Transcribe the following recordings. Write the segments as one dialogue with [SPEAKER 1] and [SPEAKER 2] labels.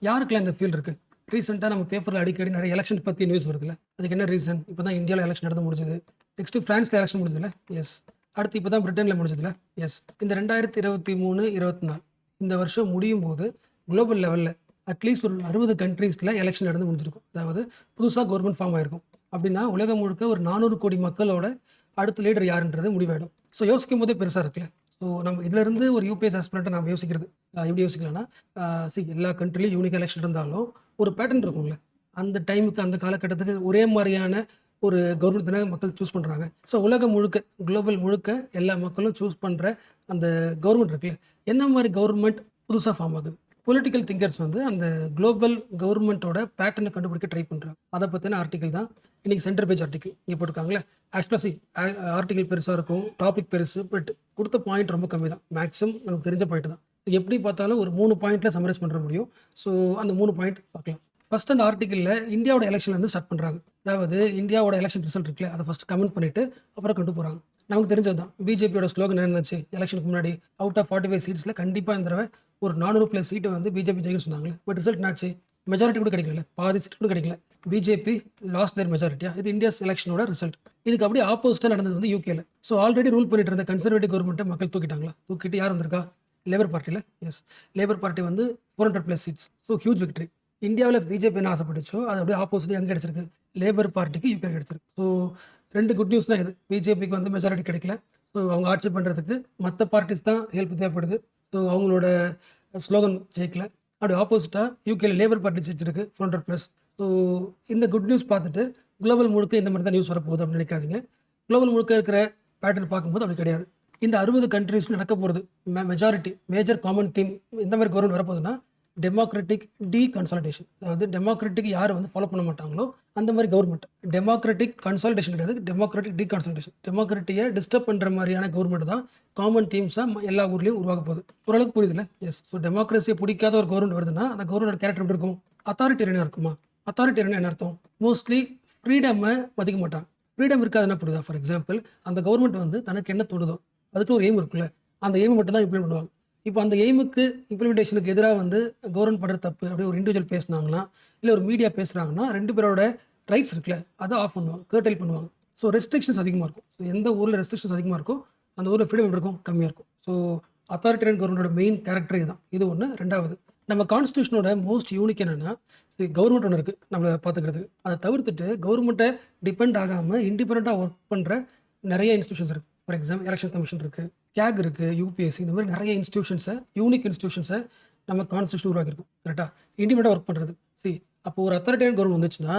[SPEAKER 1] யாருக்கெல்லாம் இந்த ஃபீல் இருக்குது? ரீசெண்டாக நம்ம பேப்பரில் அடிக்கடி நிறைய எலெக்ஷன் பற்றி நியூஸ் வருதுல்ல. அதுக்கு என்ன ரீசன்? இப்போ தான் இந்தியாவில் எலெக்ஷன் நடந்து முடிஞ்சது. நெக்ஸ்ட்டு ஃப்ரான்ஸில் எலெக்ஷன் முடிஞ்சதுல. எஸ். அடுத்து இப்போ தான் பிரிட்டனில் முடிஞ்சதுல. எஸ். இந்த 2023, 24 இந்த வருஷம் முடியும் போது குளோபல் லெவலில் அட்லீஸ்ட் ஒரு 60 கண்ட்ரீஸில் எலெக்ஷன் நடந்து முடிஞ்சிருக்கும். அதாவது புதுசாக கவர்மெண்ட் ஃபார்ம் ஆயிருக்கும். அப்படின்னா உலகம் முழுக்க ஒரு 400 கோடி மக்களோட அடுத்த லீடர் யாருன்றது முடிவாயிடும். ஸோ யோசிக்கும் போதே பெருசாக இருக்குல்ல. ஸோ நம்ம இதிலிருந்து ஒரு யூபிஎஸ் ஆஸ்பிரண்ட்டை நம்ம யோசிக்கிறது எப்படி யோசிக்கலாம்னா, எல்லா கண்ட்ரிலையும் யூனிக் எலெக்ஷன் இருந்தாலும் ஒரு பேட்டர்ன் இருக்கும்ல. அந்த டைமுக்கு அந்த காலகட்டத்துக்கு ஒரே மாதிரியான ஒரு கவர்மெண்ட் தானே மக்கள் சூஸ் பண்ணுறாங்க. ஸோ உலகம் முழுக்க குளோபல் முழுக்க எல்லா மக்களும் சூஸ் பண்ணுற அந்த கவர்மெண்ட் இருக்குல்ல, என்ன மாதிரி கவர்மெண்ட் புதுசாக ஃபார்ம் ஆகுது. பொலிட்டிக்கல் திங்கர்ஸ் வந்து அந்த குளோபல் கவர்மெண்ட்டோட பேட்டர்னை கண்டுபிடிக்க ட்ரை பண்ணுறாங்க. அதை பற்றின ஆர்டிகல் தான் இன்றைக்கி சென்டர் பேஜ் ஆர்டிகல் இங்கே போட்டிருக்காங்களே. ஆக்சுவலாக ஆர்டிகல் பெருசாக இருக்கும், டாபிக் பெருசு, பட் கொடுத்த பாயிண்ட் ரொம்ப கம்மி தான். மேக்ஸிமம் நமக்கு தெரிஞ்ச பாயிண்ட் தான். எப்படி பார்த்தாலும் ஒரு 3 பாயிண்ட்டில் சம்மரைஸ் பண்ணுற முடியும். ஸோ அந்த 3 பாயிண்ட் பார்க்கலாம். ஃபர்ஸ்ட் அந்த ஆர்டிக்கலில் இந்தியாவோட எலெக்ஷன்லேருந்து ஸ்டார்ட் பண்ணுறாங்க. அதாவது இந்தியாவோட எலெக்ஷன் ரிசல்ட் இருக்குல்ல, அதை ஃபஸ்ட்டு கமெண்ட் பண்ணிவிட்டு அப்புறம் கொண்டு போகிறாங்க. நமக்கு தெரிஞ்சது தான் பிஜேபியோட ஸ்லோகன் இருந்துச்சு எலெக்ஷனுக்கு முன்னாடி. அவுட் ஆஃப் 45 சீட்ஸில் கண்டிப்பாக இந்த தடவை ஒரு 400+ சீட்டை வந்து பிஜேபி ஜெயிக்க சொன்னாங்களே. பட் ரிசல்ட் என்னாச்சு? மெஜாரிட்டி கூட கிடைக்கல, பாதி சீட் கூட கிடைக்கல. பிஜேபி லாஸ்ட் தேர் மெஜாரிட்டியா. இது இந்தியாஸ் எலெக்ஷனோட ரிசல்ட். இதுக்கு அப்படியே ஆப்போசிட்டாக நடந்தது வந்து யூகேல. ஸோ ஆல்ரெடி ரூல் பண்ணிட்டு இருந்த கன்சர்வேட்டிவ் கவர்மெண்ட்டை மக்கள் தூக்கிட்டாங்களா? தூக்கிட்டு யார் வந்திருக்கா? லேபர் பார்ட்டியில். எஸ், லேபர் பார்ட்டி வந்து 400+ சீட்ஸ். So huge victory. இந்தியாவில் பிஜேபி என்ன ஆசைப்பட்டுச்சோ அது அப்படியே ஆப்போசிட் எங்கே கிடச்சிருக்கு? லேபர் பார்ட்டிக்கு யூகே கிடச்சிருக்கு. ஸோ 2 குட் நியூஸ் தான் இது. பிஜேபிக்கு வந்து மெஜாரிட்டி கிடைக்கல. ஸோ அவங்க ஆட்சி பண்ணுறதுக்கு மற்ற பார்ட்டிஸ் தான் ஹெல்ப் தேவைப்படுது. ஸோ அவங்களோட ஸ்லோகன் ஜெயிக்கல. அப்படி ஆப்போசிட்டாக யூகேல லேபர் பார்ட்டி ஜெயிச்சிருக்கு 400+. ஸோ இந்த குட் நியூஸ் பார்த்துட்டு குளோபல் முழுக்க இந்த மாதிரி தான் நியூஸ் வரப்போகுது அப்படின்னு நினைக்காதீங்க. குளோபல் முழுக்க இருக்கிற பேட்டர்ன் பார்க்கும்போது அப்படி கிடையாது. இந்த 60 கண்ட்ரீஸ் நடக்க போகிறது மெஜாரிட்டி மேஜர் காமன் தீம் எந்த மாதிரி கவர்மெண்ட் வரப்போகுதுன்னா, டெமோக்ராட்டிக் டீகன்சாலிடேஷன். அதாவது டெமோக்ராட்டிக் யார் வந்து ஃபாலோ பண்ண மாட்டாங்களோ அந்த மாதிரி கவர்மெண்ட். டெமோக்ராட்டிக் கன்சாலிடேஷன் கிடையாது, டெமோக்ராட்டிக் டீகன்சாலிடேஷன். டெமோக்ராட்டியை டிஸ்டர்ப் பண்ணுற மாதிரியான கவர்மெண்ட் தான் காமன் தீம்ஸாக எல்லா ஊர்லேயும் உருவாக போகுது. ஓரளவுக்கு புரியுதுல்ல? எஸ். ஸோ டெமோக்ரஸியை பிடிக்காத ஒரு கவர்மெண்ட் வருதுன்னா அந்த கவர்மெண்ட் கேரக்டர் எப்படி இருக்கும்? அத்தாரிட்டேரியனாக இருக்குமா? அத்தாரிட்டேரியன் என்ன அர்த்தம்? மோஸ்ட்லி ஃப்ரீடமை மதிக்க மாட்டாங்க. ஃப்ரீடம் இருக்காதுன்னா புரியுதா? ஃபார் எக்ஸாம்பிள், அந்த கவர்மெண்ட் வந்து தனக்கு என்ன தோணுதோ அதுக்கு ஒரு எய்ம் இருக்குல்ல, அந்த எய்மை மட்டும் தான் இம்ப்ளிமெண்ட் பண்ணுவாங்க. இப்போ அந்த எய்முக்கு இம்ப்ளிமெண்டேஷனுக்கு எதிராக வந்து கவர்மெண்ட் பண்ணுற தப்பு அப்படியே ஒரு இண்டிவிஜுவல் பேசுனாங்கன்னா, இல்லை ஒரு மீடியா பேசுகிறாங்கன்னா 2 பேரோட ரைட்ஸ் இருக்குல்ல அதை ஆஃப் பண்ணுவாங்க, கர்டைல் பண்ணுவாங்க. ஸோ ரெஸ்ட்ரிக்ஷன்ஸ் அதிகமாக இருக்கும். ஸோ எந்த ஊரில் ரெஸ்ட்ரிக்ஷன்ஸ் அதிகமாக இருக்கும் அந்த ஊரில் ஃப்ரீடம் எப்படி இருக்கும்? கம்மியாக இருக்கும். ஸோ அத்தாரிட்டேரியன் கவர்மெண்டோட மெயின் கேரக்டர் இதுதான். இது ஒன்று. ரெண்டாவது, நம்ம கான்ஸ்டியூஷனோட மோஸ்ட் யூனிக் என்னென்னா, கவர்மெண்ட் ஒன்று இருக்குது நம்மளை பார்த்துக்கிறது. அதை தவிர்த்துட்டு கவர்மெண்ட்டை டிபெண்ட் ஆகாமல் இண்டிபெண்ட்டாக ஒர்க் பண்ணுற நிறைய இன்ஸ்டியூஷன்ஸ் இருக்குது. ஃபார் எக்ஸாம்பிள், எலெக்ஷன் கமிஷன் இருக்குது, கேக் இருக்குது, யூபிஎஸ்சி, இந்த மாதிரி நிறைய இன்ஸ்டியூஷன்ஸை, யூனிக் இன்ஸ்டியூஷன்ஸை நம்ம கான்ஸ்டியூஷன் உருவாக்கியிருக்கும். கரெக்டாக இண்டிபெண்ட்டாக ஒர்க் பண்ணுறது. அப்போ ஒரு அத்தாரிட்டேரியன் கவர்மெண்ட் வந்துச்சுன்னா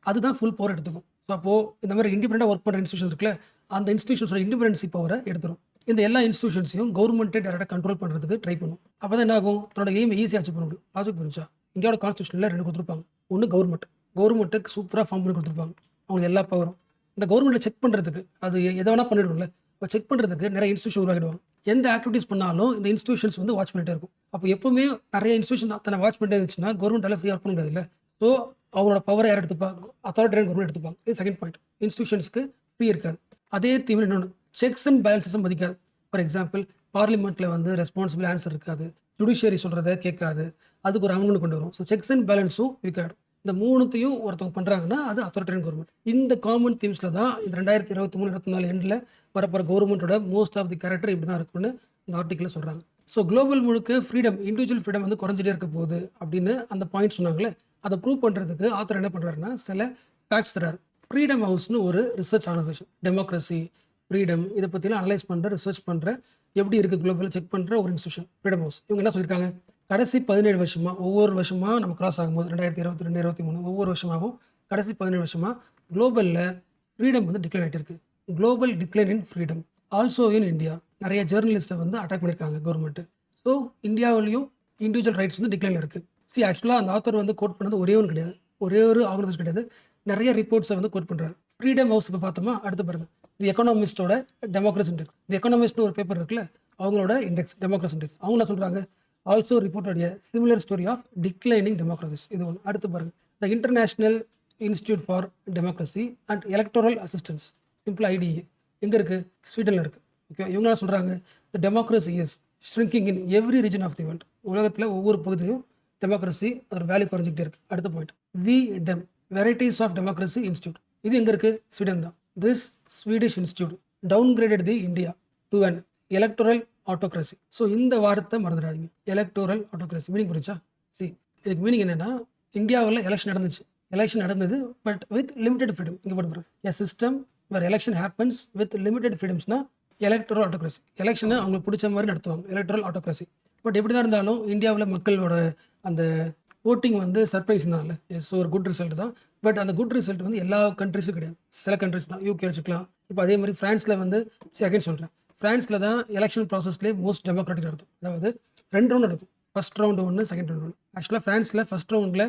[SPEAKER 1] அதுதான் ஃபுல் பவர் எடுத்துக்கும். ஸோ அப்போது இந்த மாதிரி இண்டிபெண்ட்டாக ஒர்க் பண்ணுற இன்ஸ்டியூஷன்ஸ் இருக்குல்ல, அந்த இன்ஸ்டியூஷன்ஸோட இண்டிபெண்டன்சி பவரை எடுத்துரும். இந்த எல்லா இன்ஸ்டியூஷன்ஸையும் கவர்மெண்ட்டே டேரெக்டாக கண்ட்ரோல் பண்ணுறதுக்கு ட்ரை பண்ணும். அப்போ தான் என்ன ஆகும்? தன்னோட எய்ம் ஈஸியாக அச்சீவ் பண்ண முடியும். லாஜிக் புரிஞ்சா? இந்தியாவோட கான்ஸ்டியூஷனில் 2 கொடுத்துருப்பாங்க. ஒன்று கவர்மெண்ட்டுக்கு சூப்பராக ஃபார்ம் பண்ணி கொடுத்துருப்பாங்க, அவங்களுக்கு எல்லா பவரும். இந்த கவர்மெண்ட்டை செக் பண்ணுறதுக்கு அது எதை வேணால் பண்ணிடும்ல, இப்போ செக் பண்ணுறதுக்கு நிறைய இன்ஸ்டியூஷன் உருவாக்கிடுவாங்க. எந்த ஆக்டிவிட்டீஸ் பண்ணாலும் இந்த இன்ஸ்டியூஷன்ஸ் வந்து வாட்ச் பண்ணிட்டே இருக்கும். அப்போ எப்பவுமே நிறைய இன்ஸ்டியூஷன் தன்னை வாட்ச் பண்ணிட்டே இருந்துச்சுன்னா கவர்மெண்ட்டால் ஃப்ரீயாக ஒர்க் பண்ண முடியாது இல்லை. ஸோ அவங்களோட பவரை யார் எடுத்துப்பாங்க? அத்தாரிட்டேரியன் கவர்மெண்ட் எடுத்துப்பாங்க. இது செகண்ட் பாயிண்ட். இன்ஸ்டியூஷன்ஸ்க்கு ஃப்ரீ இருக்காது. அதே தீவில் இன்னொன்று, செக்ஸ் அண்ட் பேலன்சஸும் மதிக்காது. ஃபார் எக்ஸாம்பிள், பார்லிமெண்ட்டில் வந்து ரெஸ்பான்சிபிள் ஆன்சர் இருக்காது, ஜுடிஷியரி சொல்கிறத கேட்காது, அதுக்கு ஒரு அமௌண்ட் கொண்டு வரும். ஸோ செக்ஸ் அண்ட் பேலன்ஸும் வீக்காகிடும். இந்த 3த்தையும் ஒருத்தவங்க பண்ணுறாங்கன்னா அது அத்தாரிட்டேரியன் கவர்மெண்ட். இந்த காமன் தீம்ஸில் தான் இந்த 2023, 24 எண்டில் வரப்போகிற கவர்மெண்ட்டோட மோஸ்ட் ஆஃப் தி கேரக்டர் இப்படி தான் இருக்குன்னு இந்த ஆர்டிக்கில் சொல்கிறாங்க. ஸோ குளோபல் முழுக்க ஃப்ரீடம், இண்டிவிஜுவல் ஃப்ரீடம் வந்து குறைஞ்சிட்டே இருக்க போகுது அப்படின்னு அந்த பாயிண்ட் சொன்னாங்களே, அதை ப்ரூவ் பண்ணுறதுக்கு ஆத்தர் என்ன பண்ணுறாருன்னா சில ஃபேக்ட்ஸ் தராரு. ஃப்ரீடம் ஹவுஸ்னு ஒரு ரிசர்ச் ஆர்கனைசேஷன், டெமோக்ரஸி, ஃப்ரீடம், இதை பற்றிலாம் அனலைஸ் பண்ணுற, ரிசர்ச் பண்ணுற, எப்படி இருக்குது குளோபலில் செக் பண்ணுற ஒரு இன்ஸ்டியூஷன் ஃப்ரீடம் ஹவுஸ். இவங்க என்ன சொல்லியிருக்காங்க? கடைசி 17 வருஷமாக, ஒவ்வொரு வருஷமாக நம்ம கிராஸ் ஆகும்போது 2022, 2023 ஒவ்வொரு வருஷமாகவும் கடைசி 17 வருஷமாக குளோபலில் ஃப்ரீடம் வந்து டிக்ளைன் ஆகிட்டு இருக்குது. Global decline in freedom also in India. நிறைய ஜேர்னலிஸ்ட்டை வந்து அட்டாக் பண்ணியிருக்காங்க கவர்மெண்ட்டு. ஸோ இந்தியாவிலையும் இண்டிவிஜுவல் ரைட்ஸ் வந்து டிக்ளைனில் இருக்குது. ஆக்சுவலாக அந்த ஆத்தர் வந்து கோட் பண்ணது ஒரே ஒன்று கிடையாது, ஒரே ஒரு ஆர்கனைசேஷன் கிடையாது, நிறைய ரிப்போர்ட்ஸை வந்து கோட் பண்ணுறாரு. ஃப்ரீடம் ஹவுஸ் இப்போ பார்த்தோமா, அடுத்து பாருங்கள், தி எக்கனாமிஸ்டோட டெமோக்ரஸி இண்டெக்ஸ். தி எக்கனாமிஸ்ட்னு ஒரு பேப்பர் இருக்குல்ல, அவங்களோட இண்டெக்ஸ், டெமோக்ரஸி இண்டெக்ஸ். அவங்க என்ன சொல்கிறாங்க? Also reported a similar story of declining democracies. இது ஒன்று. அடுத்து பாருங்கள், the international institute for democracy and electoral assistance, simple IDEA, எங்கே இருக்குது? ஸ்வீடனில் இருக்குது. ஓகே, இவங்க என்ன சொல்கிறாங்க? The democracy is shrinking in every region of the world. உலகத்தில் ஒவ்வொரு பகுதியும் டெமோக்ரஸி அதோட வேல்யூ குறைஞ்சிக்கிட்டே இருக்கு. அடுத்த point V Dem varieties of democracy institute. இது எங்கே இருக்குது? ஸ்வீடன் தான். This Swedish institute downgraded the India to an electoral autocracy. So இந்த வார்த்தை மறந்துடாதீங்க. எலக்டோரல் ஆட்டோக்ரஸி மீனிங் புரிஞ்சா? இதுக்கு மீனிங் என்னென்னா, இந்தியாவில் எலெக்ஷன் நடந்தது பட் வித் லிமிடெட் ஃப்ரீடம். இங்கே போட்டு a system where election happens with limited ஃப்ரீடம்ஸ்னா எலக்டோரல் ஆட்டோக்ரஸி. எலெக்ஷனை அவங்களுக்கு பிடிச்ச மாதிரி நடத்துவாங்க, எலக்டோரல் ஆட்டோக்ரஸி. பட் எப்படி தான் இருந்தாலும் இந்தியாவில் மக்களோட அந்த ஓட்டிங் வந்து சர்ப்ரைஸ் தான் இல்லை. ஸோ ஒரு குட் ரிசல்ட் தான். பட் அந்த குட் ரிசல்ட் வந்து எல்லா கண்ட்ரிஸும் கிடையாது, சில கண்ட்ரிஸ் தான். யூகே வச்சுக்கலாம். இப்போ அதே மாதிரி ஃப்ரான்ஸில் வந்து செகண்ட் சொல்கிறேன், ஃப்ரான்ஸில் தான் எலெக்ஷன் ப்ராசஸ்லேயே மோஸ்ட் டெமோக்ராட்டிக் நடக்கும். அதாவது 2 ரவுண்ட் நடக்கும். ஃபர்ஸ்ட் ரவுண்டு ஒன்று, செகண்ட் ரவுண்ட் ஒன்று. ஆக்சுவலாக ஃப்ரான்ஸில் ஃபர்ஸ்ட் ரவுண்டில்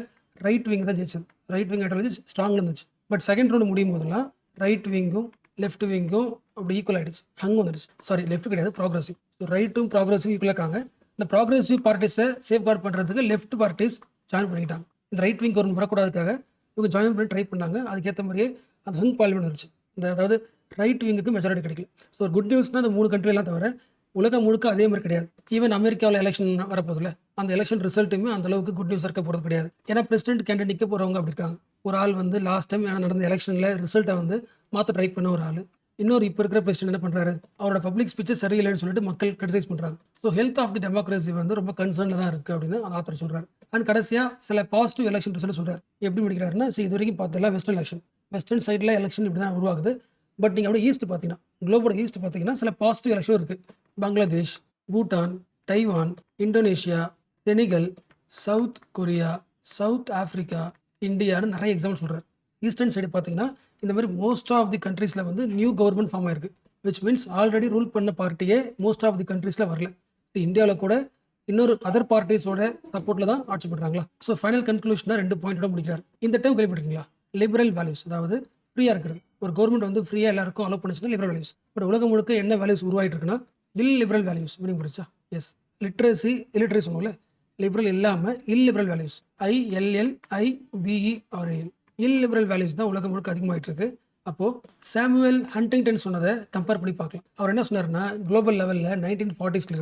[SPEAKER 1] ரைட் விங் தான் ஜெயிச்சது. ரைட் விங் ஐடியாலஜி ஸ்ட்ராங் இருந்துச்சு. பட் செகண்ட் ரவுண்டு முடியும் போதெல்லாம் ரைட் விங்கும் லெஃப்ட் விங்கும் அப்படி ஈக்குவல் ஆகிடுச்சு, ஹங் வந்துடுச்சு. சாரி, லெஃப்ட் கிடையாது, ப்ராக்ரஸிவ். ஸோ ரைட்டும் ப்ராக்ரஸிவ் ஈக்குவல் இருக்காங்க. இந்த ப்ராக்ரஸிவ் பார்ட்டிஸை சேஃப்கார்ட் பண்ணுறதுக்கு லெஃப்ட் பார்ட்டிஸ் ஜாயின் பண்ணிக்கிட்டாங்க. இந்த ரைட் விங் கவர்மெண்ட் வரக்கூடாதுக்காக இவங்க ஜாயின் பண்ணி ட்ரை பண்ணாங்க. அதுக்கேற்ற மாதிரியே அந்த ஹங் பார்லிமெண்ட் இருந்துச்சு. அதாவது ரைட் விங்குக்கு மெஜாரிட்டி கிடைக்கல. ஸோ ஒரு குட் நியூஸ்னால் அந்த 3 கண்ட்ரிலாம் தவிர உலகம் முழுக்க அதே மாதிரி கிடையாது. ஈவன் அமெரிக்காவில் எலெக்ஷன் வரப்போதில்ல, அந்த எலெக்ஷன் ரிசல்ட்டுமே அந்த அளவுக்கு குட் நியூஸ் இருக்க போகிறது கிடையாது. ஏன்னா பிரசிடென்ட் கேண்டிடேட் நிற்க போகிறவங்க அப்படி இருக்காங்க. ஒரு ஆள் வந்து லாஸ்ட் டைம் நடந்த எலெக்ஷனில் ரிசல்ட்டை வந்து மாற்ற ட்ரை பண்ண ஒரு ஆள். இன்னொரு இப்போ இருக்கிற பிரசிடென்ட் என்ன பண்ணுறாரு, அவரோட பப்ளிக் ஸ்பீச்சை சரியில்லைன்னு சொல்லிட்டு மக்கள் கிரிட்டிசைஸ் பண்ணுறாங்க. So health of the democracy வந்து ரொம்ப கன்சர்னில் தான் இருக்குது அப்படின்னு அந்த ஆத்தர் சொல்கிறார். அண்ட் கடைசியாக சில பாசிட்டிவ் எலெக்ஷன் ரிசல்ட் சொல்கிறார். எப்படி முடிக்கிறாருன்னா, இது வரைக்கும் பார்த்தலாம் வெஸ்டர்ன் சைடில் எலெக்ஷன் இப்படி தான் உருவாகுது. பட் நீங்கள் அப்படியே ஈஸ்ட் பார்த்தீங்கன்னா, குளோபல் ஈஸ்ட் பார்த்தீங்கன்னா சில பாசிட்டிவ் எலெக்ஷன் இருக்குது. Bangladesh, Bhutan, Taiwan, Indonesia, Senegal, south Korea, south Africa, இந்தியான்னு நிறைய எக்ஸாம்பிள் சொல்கிறார். ஈஸ்டர்ன் சைடு பார்த்தீங்கன்னா இந்த மாதிரி மோஸ்ட் ஆஃப் தி கண்ட்ரீஸில் வந்து நியூ கவர்மெண்ட் ஃபார்ம் ஆயிருக்கு. விச் மீன்ஸ் ஆல்ரெடி ரூல் பண்ண பார்ட்டியே மோஸ்ட் ஆஃப் தி கண்ட்ரீஸில் வரல. இந்தியாவில் கூட இன்னொரு அதர் பார்ட்டிஸோட சப்போர்ட்டில் தான் ஆட்சி பண்ணுறாங்களா. ஸோ ஃபைனல் கன்க்ளூஷனாக 2 பாயிண்டோட முடிக்கிறார். இந்த டைம் கேள்விப்பட்டிருக்கீங்களா? லிபரல் வேல்யூஸ், அதாவது ஃப்ரீயாக இருக்கிறது. ஒரு கவர்மெண்ட் வந்து ஃப்ரீயாக எல்லாருக்கும் அலோவ் பண்ணிச்சுன்னா லிபரல் வேல்யூஸ். பட் உலகம் முழுக்க என்ன வேல்யூஸ் உருவாகிட்டு இருக்குன்னா இல்லிபரல் வேல்யூஸ். மீனிங் புரிச்சா? எஸ், இல்லிட்ரேசி சொல்லுவோம்ல, லிபரல் இல்லாமல் இல்லிபரல் வேல்யூஸ். ILLIBERAL இல்லிபரல் வேல்யூஸ் தான் உலகம் முழுக்க அதிகமாகிட்டு இருக்கு. அப்போது சாமுவேல் ஹண்டிங்டன் சொன்னதை கம்பேர் பண்ணி பார்க்கலாம். அவர் என்ன சொன்னார்னா, குளோபல் லெவலில் 1940s -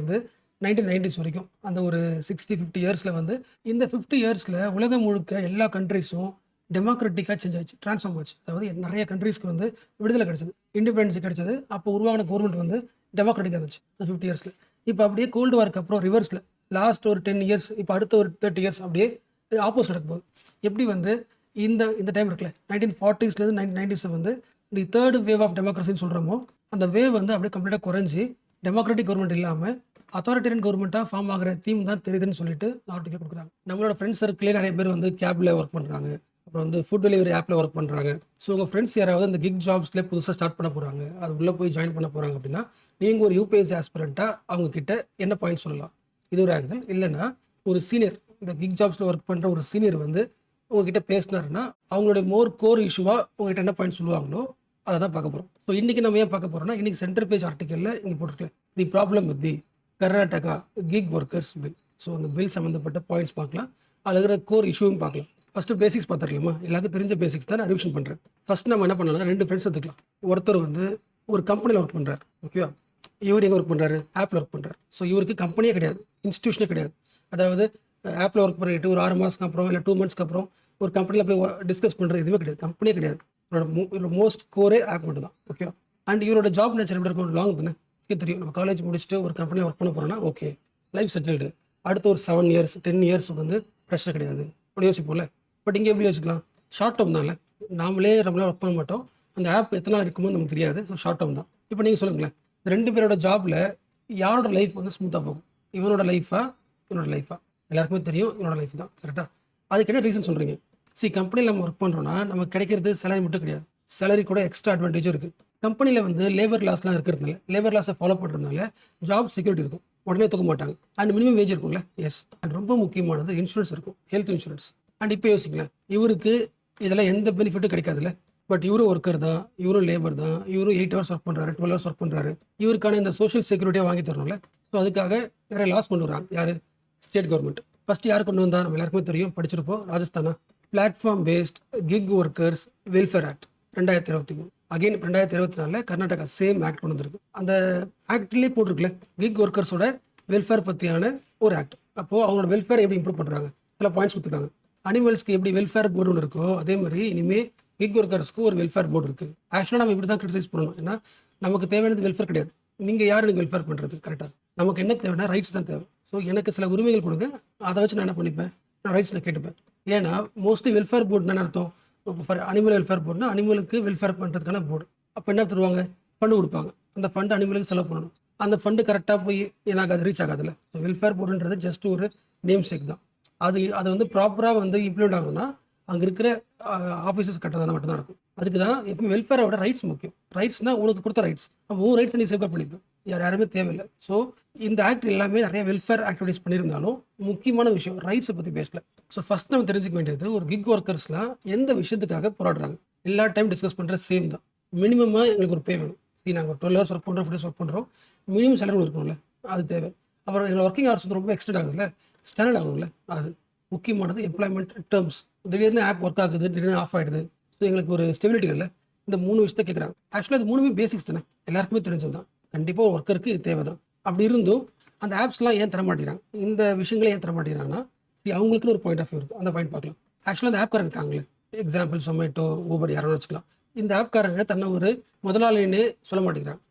[SPEAKER 1] 1990s வரைக்கும் அந்த ஒரு 60-50 இயர்ஸில் வந்து இந்த 50 இயர்ஸில் உலகம் முழுக்க எல்லா கண்ட்ரிஸும் டெமோக்ராட்டிக்காக சேஞ்ச் ஆச்சு, ட்ரான்ஸ்ஃபார்ம் ஆச்சு. அதாவது நிறைய கண்ட்ரீஸ்க்கு வந்து விடுதலை கிடைச்சது, இண்டிபெண்டன்ஸ் கிடைச்சது. அப்போ உருவான கவர்மெண்ட் வந்து டெமோக்ராட்டிக்காக இருந்துச்சு அந்த 50 இயர்ஸில். இப்போ அப்படியே கோல்டு வார்க்கு அப்புறம் ரிவர்ஸில் லாஸ்ட் ஒரு 10 இயர்ஸ், இப்போ அடுத்த ஒரு 30 இயர்ஸ் அப்படியே ஆப்போசிட் நடக்க போகுது. எப்படி வந்து இந்த டைம் இருக்குல்ல, 1940s - 1990s வந்து தி தேர்ட் வேவ் ஆஃப் டெமோக்ரஸின்னு சொல்கிறோமோ, அந்த வேவ் வந்து அப்படியே கம்ப்ளீட்டாக குறைஞ்சி டெமோக்ராட்டிக் கவர்மெண்ட் இல்லாமல் அத்தாரிட்டேரியன் கவர்மெண்ட்டாக ஃபார்ம் ஆகிற தீம் தான் தெரியுதுன்னு சொல்லிட்டு ஆர்டிகல் கொடுக்குறாங்க. நம்மளோட ஃப்ரெண்ட்ஸ் சர்க்கிளே நிறைய பேர் வந்து கேபில் ஒர்க் பண்ணுறாங்க, அப்புறம் வந்து ஃபுட் டெலிவரி ஆப்பில் ஒர்க் பண்ணுறாங்க. ஸோ உங்கள் ஃப்ரெண்ட்ஸ் யாராவது இந்த கிக் ஜாப்ஸ்லேயே புதுசாக ஸ்டார்ட் பண்ண போகிறாங்க, அது உள்ளே போய் ஜாயின் பண்ண போகிறாங்க அப்படின்னா, நீங்கள் ஒரு UPSC ஆஸ்பிரண்ட்டாக அவங்கக்கிட்ட என்ன பாயிண்ட் சொல்லலாம்? இது ஒரு ஆங்கிள். இல்லைன்னா ஒரு சீனியர், இந்த கிக் ஜாப்ஸில் ஒர்க் பண்ணுற ஒரு சீனியர் வந்து உங்ககிட்ட பேசினாருன்னா அவங்களுடைய கோர் இஷ்யூவாக உங்ககிட்ட என்ன பாயிண்ட் சொல்லுவாங்களோ அதை தான் பார்க்க போகிறோம். ஸோ இன்றைக்கி நம்ம ஏன் பார்க்க போகிறோம்னா, இன்றைக்கி சென்டர் பேஜ் ஆர்டிக்கலில் இங்கே போட்டிருக்கல, the problem with the Karnataka gig workers bill. So அந்த பில் சம்மந்தப்பட்ட பாயிண்ட்ஸ் பார்க்கலாம், அதில் இருக்கிற கோர் இஷ்யூவும் பார்க்கலாம். ஃபஸ்ட்டு பேசிக்ஸ் பார்த்துருக்கலாமா? எல்லாருக்கும் தெரிஞ்ச பேசிக்ஸ் தான் நான் ரிவிஷன் பண்ணுறேன். ஃபஸ்ட் நம்ம என்ன பண்ணலாம், 2 ஃப்ரெண்ட்ஸ் எடுத்துக்கலாம். ஒருத்தர் வந்து ஒரு கம்பெனியில் ஒர்க் பண்ணுறாரு, ஓகேவா? இவர் எங்கே ஒர்க் பண்ணுறாரு? ஆப்பில் ஒர்க் பண்ணுறாரு. ஸோ இவருக்கு கம்பெனியே கிடையாது, இன்ஸ்டியூஷனே கிடையாது. அதாவது ஆப்பில் ஒர்க் பண்ணிட்டு ஒரு 6 மாதத்துக்கு அப்புறம் இல்லை 2 மந்த்ஸ்க்கு அப்புறம் ஒரு கம்பெனியில் போய் டிஸ்கஸ் பண்ணுறது எதுவுமே கிடையாது, கம்பெனியே கிடையாது. இவரோட மோஸ்ட் கோரே ஆப் மட்டும் தான், ஓகேவா? அண்ட் இவரோட ஜாப் நேச்சர் எப்படி இருக்கும்? லாங் தானே தெரியும். நம்ம காலேஜ் முடிச்சுட்டு ஒரு கம்பெனியில் ஒர்க் பண்ண போகிறோன்னா ஓகே, லைஃப் செட்டில்டு. அடுத்த ஒரு 7 இயர்ஸ் 10 இயர்ஸ் வந்து ப்ரெஷர் கிடையாது, அப்படி யோசிப்போம்ல. பட் இங்கே எப்படி யோசிக்கலாம்? ஷார்ட் டேர்ம் தான். இல்லை, நம்மளே ஒர்க் பண்ண மாட்டோம், அந்த ஆப் எத்தனை நாள் இருக்குமோ நமக்கு தெரியாது. ஸோ ஷார்ட் டேர்ம் தான். இப்போ நீங்கள் சொல்லுங்களேன், இந்த 2 பேரோட ஜாபில் யாரோட லைஃப் வந்து ஸ்மூத்தாக போகும்? இவனோட லைஃபா இவனோட லைஃபா? எல்லாருக்குமே தெரியும் இவனோட லைஃப் தான், கரெக்டாக? அதுக்கு என்ன ரீசன் சொல்கிறீங்க? கம்பெனியில் நம்ம ஒர்க் பண்ணுறோன்னா நமக்கு கிடைக்கிறது சேலரி மட்டும் கிடையாது, சேலரி கூட எக்ஸ்ட்ரா அட்வான்டேஜும் இருக்குது. கம்பெனியில் வந்து லேபர் லாஸ்லாம் இருக்கிறதுனால, லேபர் லாஸை ஃபாலோ பண்ணுறதுனால ஜாப் செக்யூரிட்டி இருக்கும், உடனே தூக்க மாட்டாங்க. அண்ட் மினிமம் வேஜ் இருக்கும்ல, எஸ். அண்ட் ரொம்ப முக்கியமானது இன்சூரன்ஸ் இருக்கும், ஹெல்த் இன்சூரன்ஸ். அண்ட் இப்போ யோசிங்களேன், இவருக்கு இதெல்லாம் எந்த பெனிஃபிட்டும் கிடைக்காதுல்ல. பட் இவரும் ஒர்க்கர் தான், இவரும் லேபர் தான், இவரும் 8 ஹவர்ஸ் ஒர்க் பண்ணுறாரு, 12 ஹவர்ஸ் ஒர்க் பண்ணுறாரு. இவருக்கான இந்த சோஷியல் செக்யூரிட்டியாக வாங்கி தரணும்ல. ஸோ அதுக்காக நிறைய லாஸ் கொண்டு வராங்க. யார்? State government. ஃபஸ்ட்டு யார் கொண்டு வந்தால் நம்ம எல்லாருக்குமே தெரியும், படிச்சிருப்போம், ராஜஸ்தானா. Platform based gig workers welfare act 2023. Again 2024 Karnataka same act கொண்டு வந்திருக்கு. அந்த ஆக்ட்லேயே போட்டிருக்குல்ல, கிக் ஒர்க்கர்ஸோட வெல்ஃபேர் பற்றியான ஒரு ஆக்ட். அப்போது அவங்களோட வெல்ஃபேர் எப்படி இம்ப்ரூவ் பண்ணுறாங்க? சில பாயிண்ட்ஸ் கொடுத்துருக்காங்க. அனிமல்ஸ்க்கு எப்படி வெல்ஃபேர் போர்டு ஒன்று இருக்கோ அதே மாதிரி இனிமேல் கிக் ஒர்க்கர்ஸ்க்கு ஒரு வெல்ஃபேர் போர்டு இருக்குது. ஆக்சுவலாக நம்ம இப்படி தான் கிரிட்டிசைஸ் பண்ணணும். ஏன்னா நமக்கு தேவையானது வெல்ஃபேர் கிடையாது. நீங்கள் யார் எனக்கு வெல்ஃபேர் பண்ணுறது கரெக்டாக? நமக்கு என்ன தேவைன்னா ரைட்ஸ் தான் தேவை. ஸோ எனக்கு சில உரிமைகள் கொடுங்க, அதை வச்சு நான் என்ன பண்ணிப்பேன், நான் ரைட்ஸ் நான் கேட்டுப்பேன். ஏன்னா மோஸ்ட்லி வெல்ஃபேர் போர்டு என்ன அர்த்தம், ஃபார் அனிமல் வெல்ஃபேர் போர்டுனா அனிமலுக்கு வெல்ஃபேர் பண்ணுறதுக்கான போர்டு. அப்போ என்ன தருவாங்க, ஃபண்டு கொடுப்பாங்க. அந்த ஃபண்டு அனிமலுக்கு செலவு பண்ணணும். அந்த ஃபண்டு கரெக்டாக போய் எனக்கு அது ரீச் ஆகாதுல்ல. ஸோ வெல்ஃபேர் போர்டுன்றது ஜஸ்ட் ஒரு நேம் சேக் தான். அது வந்து ப்ராப்பராக வந்து இம்ப்ளிமெண்ட் ஆகணும்னா அங்கே இருக்கிற ஆஃபீஸர்ஸ் கட்டுறதா மட்டும் தான் நடக்கும். அதுக்கு தான் எப்பவுமே வெல்ஃபேரை விட ரைட்ஸ் முக்கியம். ரைட்ஸ்னால் உனக்கு கொடுத்த ரைட்ஸ், அப்போ உன் ரைட்ஸை நீ சேஃப்கார்ட் பண்ணிப்பேன். யாருமே தேவையில்லை. ஸோ இந்த ஆக்ட் எல்லாமே நிறைய வெல்ஃபேர் ஆக்டிவிட்டிஸ் பண்ணியிருந்தாலும் முக்கியமான விஷயம் ரைட்ஸை பற்றி பேசல. ஸோ ஃபஸ்ட் நம்ம தெரிஞ்சுக்க வேண்டியது, ஒரு கிக் ஒர்க்கர்ஸ்லாம் எந்த விஷயத்துக்காக போராடுறாங்க. எல்லா டைம் டிஸ்கஸ் பண்ணுற சேம் தான். மினிமமாக எங்களுக்கு ஒரு பே வேணும். நாங்கள் ஒரு 12 ஹவர்ஸ் ஒர்க் பண்ணுறோம், 4 ஒர்க் பண்ணுறோம், மினிமம் சேலரி இருக்கணும்ல, அது தேவை. அப்புறம் எங்களை ஒர்க்கிங் ஹவர்ஸ் வந்து ரொம்ப எக்ஸ்டெண்ட் ஆகுதுல்ல, ஸ்டாண்டர்ட் ஆகணும்ல, அது முக்கியமானது. எம்ப்ளாய்மெண்ட் டேர்ம்ஸ், திடீர்னு ஆப் ஒர்க் ஆகுது, திடீர்னு ஆஃப் ஆகிடுது. ஸோ எங்களுக்கு ஒரு ஸ்டெபிலிட்டி இல்லை. இந்த 3 விஷயத்தை கேட்குறாங்க. ஆக்சுவலாக அது 3மே பேசிக்ஸ் தானே, எல்லாருக்குமே தெரிஞ்சது தான். கண்டிப்பாக ஒரு ஒர்க்கருக்கு இது தேவை தான். அப்படி இருந்தும் அந்த ஆப்ஸ்லாம் ஏன் தர மாட்டேங்கிறாங்க, இந்த விஷயங்களை ஏன் தர மாட்டேங்கிறாங்கன்னா, அவங்களுக்குன்னு ஒரு பாயிண்ட் ஆஃப் வியூ இருக்குது. அந்த பாயிண்ட் பார்க்கலாம். ஆக்சுவலாக அந்த ஆப்காரங்க இருக்காங்களே, எக்ஸாம்பிள் சொமேட்டோ, ஊபர், யாரும் வச்சுக்கலாம். இந்த ஆப்காரங்க தன்னை ஒரு முதலாளின்னே சொல்ல மாட்டேங்கிறாங்க.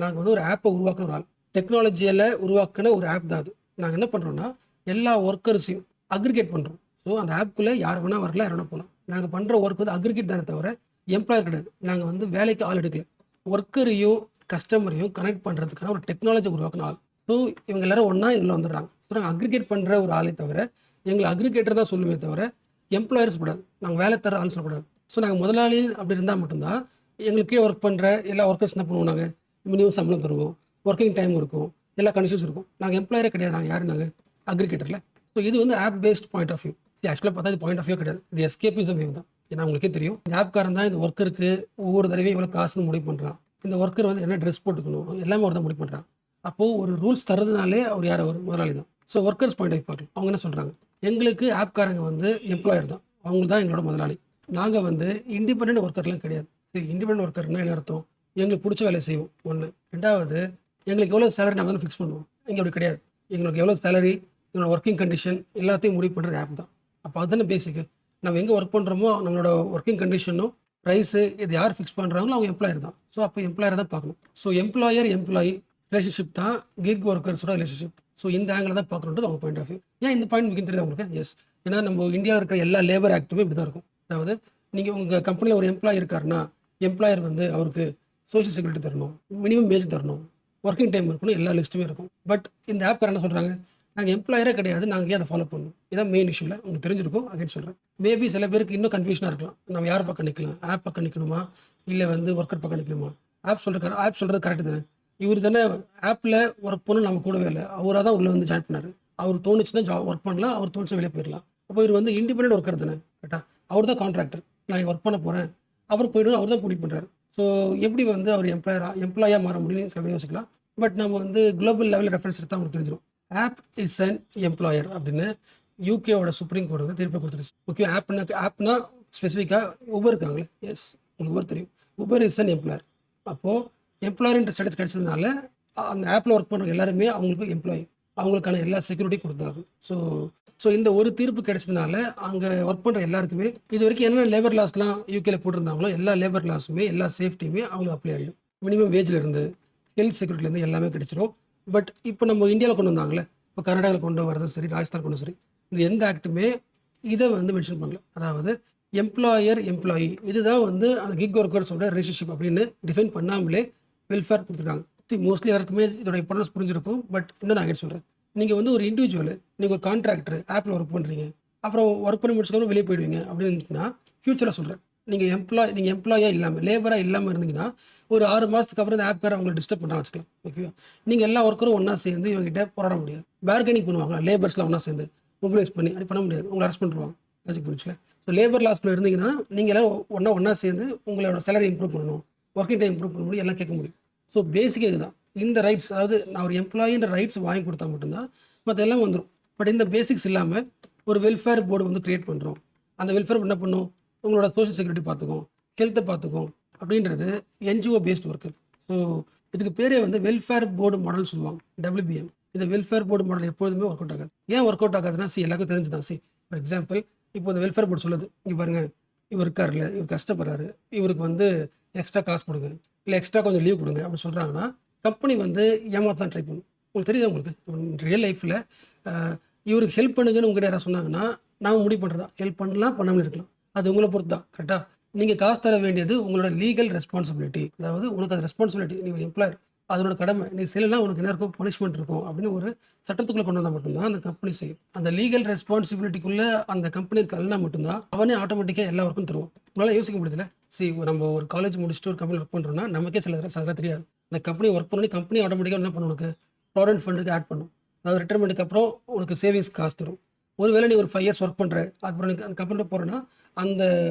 [SPEAKER 1] நாங்கள் வந்து ஒரு ஆப்பை உருவாக்குன ஒரு ஆள், டெக்னாலஜியில் உருவாக்குன ஒரு ஆப் தான் அது. நாங்கள் என்ன பண்ணுறோன்னா எல்லா ஒர்க்கர்ஸையும் அக்ரிகேட் பண்ணுறோம். ஸோ அந்த ஆப்புக்குள்ளே யார் வேணால் வரல, யார் வேணால் போகலாம். நாங்கள் பண்ணுற ஒர்க் வந்து அக்ரிகேட் தானே தவிர எம்ப்ளாயர் கிடையாது. நாங்கள் வந்து வேலைக்கு ஆள் எடுக்கல. ஒர்க்கரையும் கஸ்டமரையும் கனெக்ட் பண்ணுறதுக்கான ஒரு டெக்னாலஜி உருவாக்குன ஆள். ஸோ இவங்க எல்லாரும் ஒன்றா இதில் வந்துடுறாங்க. ஸோ நாங்கள் அக்ரிகேட் பண்ணுற ஒரு ஆளை தவிர எங்களை அக்ரிகேட்டர் தான் சொல்லுமே தவிர எம்ப்ளாயர்ஸ் கூடாது. நாங்கள் வேலை தர ஆள் சொல்லக்கூடாது. ஸோ நாங்கள் முதலாளி அப்படி இருந்தால் மட்டும்தான் எங்களுக்கு கீழே ஒர்க் பண்ணுற எல்லா ஒர்க்கர்ஸ் என்ன பண்ணுவோம், நாங்கள் மினிமம் சம்பளம் தருவோம், ஒர்க்கிங் டைம் இருக்கும், எல்லா கண்டிஷன்ஸ் இருக்கும். நாங்கள் எம்ப்ளாயரே கிடையாது. நாங்கள் யார், நாங்கள் அக்ரிகேட்டரில். ஸோ இது வந்து app based point of view. ஆக்சுவலாக பார்த்தா இது பாயிண்ட் ஆஃப் வியூ கிடையாது, இது எஸ்கேபிசம் வியூ தான். ஏன்னா உங்களுக்கே தெரியும், இந்த ஆப்காரன் தான் இந்த ஒர்க்கருக்கு ஒவ்வொரு தடவையும் இவ்வளோ காசுன்னு முடிவு பண்ணுறான். இந்த ஒர்க்கர் வந்து என்ன ட்ரெஸ் போட்டுக்கணும் எல்லாமே ஒரு தான் முடிவு பண்ணுறான். அப்போது ஒரு ரூல்ஸ் தரதுனாலே அவர் யார், ஒரு முதலாளி தான். So workers point of view பார்க்கலாம். அவங்க என்ன சொல்கிறாங்க, எங்களுக்கு ஆப்காரங்க வந்து எம்ப்ளாயர் தான், அவங்க தான் எங்களோட முதலாளி. நாங்கள் வந்து இண்டிபெண்ட் ஒர்க்கர்லாம் கிடையாது. இண்டிபெண்ட் ஒர்க்கர்னா என்ன அர்த்தம், எங்களுக்கு பிடிச்ச வேலை செய்வோம் ஒன்று. ரெண்டாவது, எங்களுக்கு எவ்வளோ சேலரி நாங்கள் தான் ஃபிக்ஸ் பண்ணுவோம். இங்கே அப்படி கிடையாது. எங்களுக்கு எவ்வளோ சேலரி, எங்களோட ஒர்க்கிங் கண்டிஷன் எல்லாத்தையும் முடிவு பண்ணுறது ஆப் தான். அப்போ அதுதானே பேசிக்கு. நம்ம எங்கே ஒர்க் பண்ணுறோமோ நம்மளோட ஒர்க்கிங் கண்டிஷனும் ப்ரைஸு இது யார் ஃபிக்ஸ் பண்ணுறாங்களோ அவங்க எம்ப்ளாயர் தான். ஸோ அப்போ எம்ப்ளாயரை தான் பார்க்கணும். ஸோ எம்ப்ளாயர் எம்ப்ளாயி ரிலேஷன்ஷிப் தான் கிக் ஒர்க்கர்ஸோட ரிலேஷன்ஷிப். ஸோ இந்த ஆங்கிள் தான் பார்க்கணுன்றது அவங்க பாயிண்ட் ஆஃப் வியூ. ஏன் இந்த பாயிண்ட் முக்கியம் தெரியுது உங்களுக்கு? எஸ், ஏன்னா நம்ம இந்தியாவில் இருக்கிற எல்லா லேபர் ஆக்ட்டுமே இப்படி தான் இருக்கும். அதாவது நீங்கள் உங்கள் கம்பெனியில் ஒரு எம்ப்ளாயி இருக்காருன்னா எம்ப்ளாயர் வந்து அவருக்கு சோஷியல் செக்யூரிட்டி தரணும், மினிமம் வேஜ் தரணும், ஒர்க்கிங் டைம் இருக்கணும், எல்லா லிஸ்ட்டுமே இருக்கும். பட் இந்த ஆப்கார என்ன சொல்கிறாங்க, நாங்கள் எம்ப்ளாயரே கிடையாது, நாங்கள் ஏன் அதை ஃபாலோ பண்ணணும். இதான் மெயின் இஷ்யூவில் உங்களுக்கு தெரிஞ்சிருக்கும். அகைன் சொல்கிறேன், மேபி சில பேருக்கு இன்னும் கன்ஃபியூஷனாக இருக்கலாம். நம்ம யார் பக்கம் நிற்கலாம், ஆப் பக்கம் நிற்கணுமா இல்லை வந்து ஒர்க்கர் பக்கம் நிற்கணுமா? ஆப் சொல்கிறது கரெக்டு தானே. இவர் தானே ஆப்பில் ஒர்க் பண்ணணும், நம்ம கூடவே இல்லை, அவராக தான் உள்ளே வந்து ஜாயின் பண்ணார். அவர் தோணுச்சுன்னா ஒர்க் பண்ணலாம், அவர் தோணுச்சுன்னா வெளியே போயிடலாம். அப்போ இவர் வந்து இண்டிபெண்டன்ட் ஒர்க்கர் தானே, கரெக்டாக. அவர் தான் கான்ட்ராக்டர், நான் ஒர்க் பண்ண போகிறேன், அவர் போய்டும், அவர் தான் முடிவு பண்ணுறாரு. ஸோ எப்படி வந்து அவர் எம்ப்ளாயாக மாற முடியும்னு சில யோசிக்கலாம். பட் நம்ம வந்து குளோபல் லெவலில் ரெஃபரன்ஸ் எடுத்தால் உங்களுக்கு தெரிஞ்சிடும். ஆப் இஸ் அன் எம்ப்ளாயர் அப்படின்னு யூகேவோட சுப்ரீம் கோர்ட் வந்து திருப்பி கொடுத்துருச்சு. முக்கியம் ஆப்னா ஸ்பெசிஃபிக்காக உபர் இருக்காங்களே, எஸ் உங்களுக்கு உபர் தெரியும், உபர் இஸ் அன் எம்ப்ளாயர். அப்போது எம்ப்ளாயர்ன்ற ஸ்டேட்டஸ் கிடைச்சதுனால அந்த ஆப்பில் ஒர்க் பண்ணுற எல்லாருமே அவங்களுக்கு எம்ப்ளாயி, அவங்களுக்கான எல்லா செக்யூரிட்டி கொடுத்தாங்க. ஸோ இந்த ஒரு தீர்ப்பு கிடைச்சதுனால அங்கே ஒர்க் பண்ணுற எல்லாருக்குமே இது வரைக்கும் என்னென்ன லேபர் லாஸ்லாம் யூகேல போட்டிருந்தாங்களோ எல்லா லேபர் லாஸுமே எல்லா சேஃப்டியுமே அவங்களுக்கு அப்ளை ஆகிடும். மினிமம் வேஜ்லேருந்து ஹெல்த் செக்யூரிட்டிலேருந்து எல்லாமே கிடைச்சிடும். பட் இப்போ நம்ம இந்தியாவில் கொண்டு வந்தாங்களே, இப்போ கர்நாடகாவில் கொண்டு வரதும் சரி, ராஜஸ்தான் கொண்டு சரி, இந்த எந்த ஆக்ட்டுமே இதை வந்து மென்ஷன் பண்ணல. அதாவது எம்ப்ளாயர் எம்ப்ளாயி இதுதான் வந்து அந்த கிக் ஒர்க்கர்ஸோட ரிலேஷன்ஷிப் அப்படின்னு டிஃபைன் பண்ணாமலே வெல்ஃபேர் கொடுத்துருக்காங்க. மோஸ்ட்லி எல்லாருக்குமே இதோட இம்பார்ட்டன்ஸ் புரிஞ்சிருக்கும். பட் இன்னும் நான் சொல்கிறேன், நீங்கள் வந்து ஒரு இண்டிவிஜுவல், நீங்கள் ஒரு கான்ட்ராக்டர் ஆப்பில் ஒர்க் பண்ணுறீங்க, அப்புறம் ஒர்க் பண்ணி முடிச்சுக்கணும் வெளியே போயிடுவீங்க அப்படின்னு இருந்துச்சுன்னா, ஃபியூச்சராக சொல்கிறேன், நீங்கள் எம்ப்ளாயாக இல்லாமல் லேபராக இல்லாமல் இருந்தீங்கன்னா ஒரு 6 மாதத்துக்கு அப்புறம் இந்த ஆப்கார அவங்களை டிஸ்டர்ப் பண்ணுறாங்க வச்சுக்கலாம். ஓகேவா? நீங்கள் எல்லா ஒர்க்கரும் ஒன்றா சேர்ந்து இவங்ககிட்ட போராட முடியாது. பார்கெனிங் பண்ணுவாங்க லேபர்ஸ்லாம் ஒன்றா சேர்ந்து மொபிலைஸ் பண்ணி அப்படி பண்ண முடியாது. உங்களை அரெஸ்ட் பண்ணுவாங்க. லாஜிக் புரிஞ்சுல. ஸோ லேபர் லாஸ்ல இருந்தீங்கன்னா நீங்கள் எல்லாம் ஒன்றா சேர்ந்து உங்களோட சேலரி இம்ப்ரூவ் பண்ணணும், ஒர்க்கிங் டைம் இம்ப்ரூவ் பண்ண முடியும், எல்லாம் கேட்க முடியும். ஸோ பேசிக்காக இதுதான் இந்த ரைட்ஸ். அதாவது நான் ஒரு எம்ப்ளாயின்ற ரைட்ஸ் வாங்கி கொடுத்தா மட்டும்தான் மற்ற எல்லாம் வந்துடும். பட் இந்த பேசிக்ஸ் இல்லாமல் ஒரு வெல்ஃபேர் போர்டு வந்து க்ரியேட் பண்ணுறோம். அந்த வெல்ஃபேர் என்ன பண்ணும், உங்களோட சோஷியல் செக்யூரிட்டி பார்த்துக்கும், ஹெல்த்தை பார்த்துக்கும் அப்படின்றது என்ஜிஓ பேஸ்ட் ஒர்க்கு. ஸோ இதுக்கு பேரே வந்து வெல்ஃபேர் போர்டு மாடல் சொல்லுவாங்க, WBM. இந்த வெல்ஃபேர் போர்டு மாடல் எப்பொழுதுமே ஒர்க் அவுட் ஆகாது. ஏன் ஒர்க் அவுட் ஆகாதுன்னா எல்லாருக்கும் தெரிஞ்சுதான். ஃபார் எக்ஸாம்பிள் இப்போ இந்த வெல்ஃபேர் போர்டு சொல்லுது, இங்கே பாருங்க இவர் இருக்கார்ல, இவர் கஷ்டப்படுறாரு, இவருக்கு வந்து எக்ஸ்ட்ரா காசு கொடுங்க, இல்லை எக்ஸ்ட்ரா கொஞ்சம் லீவ் கொடுங்க அப்படின்னு சொல்கிறாங்கன்னா கம்பெனி வந்து ஏமாத்தான் ட்ரை பண்ணும். உங்களுக்கு தெரியுது, உங்களுக்கு ரியல் லைஃப்பில் இவருக்கு ஹெல்ப் பண்ணுங்கன்னு உங்கள்கிட்ட யாராவது சொன்னாங்கன்னா நான் முடிவு பண்ணுறதா, ஹெல்ப் பண்ணலாம் பண்ணாமல் இருக்கலாம், அது உங்களை பொறுத்து தான். கரெக்டாக நீங்கள் காசு தர வேண்டியது உங்களோட லீகல் ரெஸ்பான்சிபிலிட்டி, அதாவது உனக்கு அது ரெஸ்பான்சிபிலிட்டி, நீ ஒரு எம்ப்ளாயர், அதனோட கடமை, நீ செய்யலாம் உனக்கு என்ன இருக்கும் பனிஷ்மெண்ட் இருக்கும் அப்படின்னு ஒரு சட்டத்துக்குள்ளே கொண்டு வந்தால் மட்டும்தான் அந்த கம்பெனி செய்யும். அந்த லீகல் ரெஸ்பான்சிபிலிட்டிக்குள்ளே அந்த கம்பெனி தள்ளினா மட்டும்தான் அவனே ஆட்டோமேட்டிக்காக எல்லா ஒர்க்கும் தருவோம். உங்களால் யோசிக்க முடியுதுல, நம்ம ஒரு காலேஜ் முடிச்சுட்டு ஒரு கம்பெனி ஒர்க் பண்ணுறோம்னா நமக்கே சில தெரியாது. அந்த கம்பெனி ஒர்க் பண்ணி கம்பெனி ஆட்டோமேட்டிக்காக என்ன பண்ணும், உனக்கு ப்ராவிடென்ட் ஃபண்டுக்கு ஆட் பண்ணும். அதாவது ரிட்டைர்மெண்ட்டுக்கு அப்புறம் உனக்கு சேவிங்ஸ் காசு தரும். ஒருவேளை நீ ஒரு 5 years ஒர்க் பண்ணுற, அப்புறம் நீ அந்த கம்பெனியில் போகிறேன்னா அந்த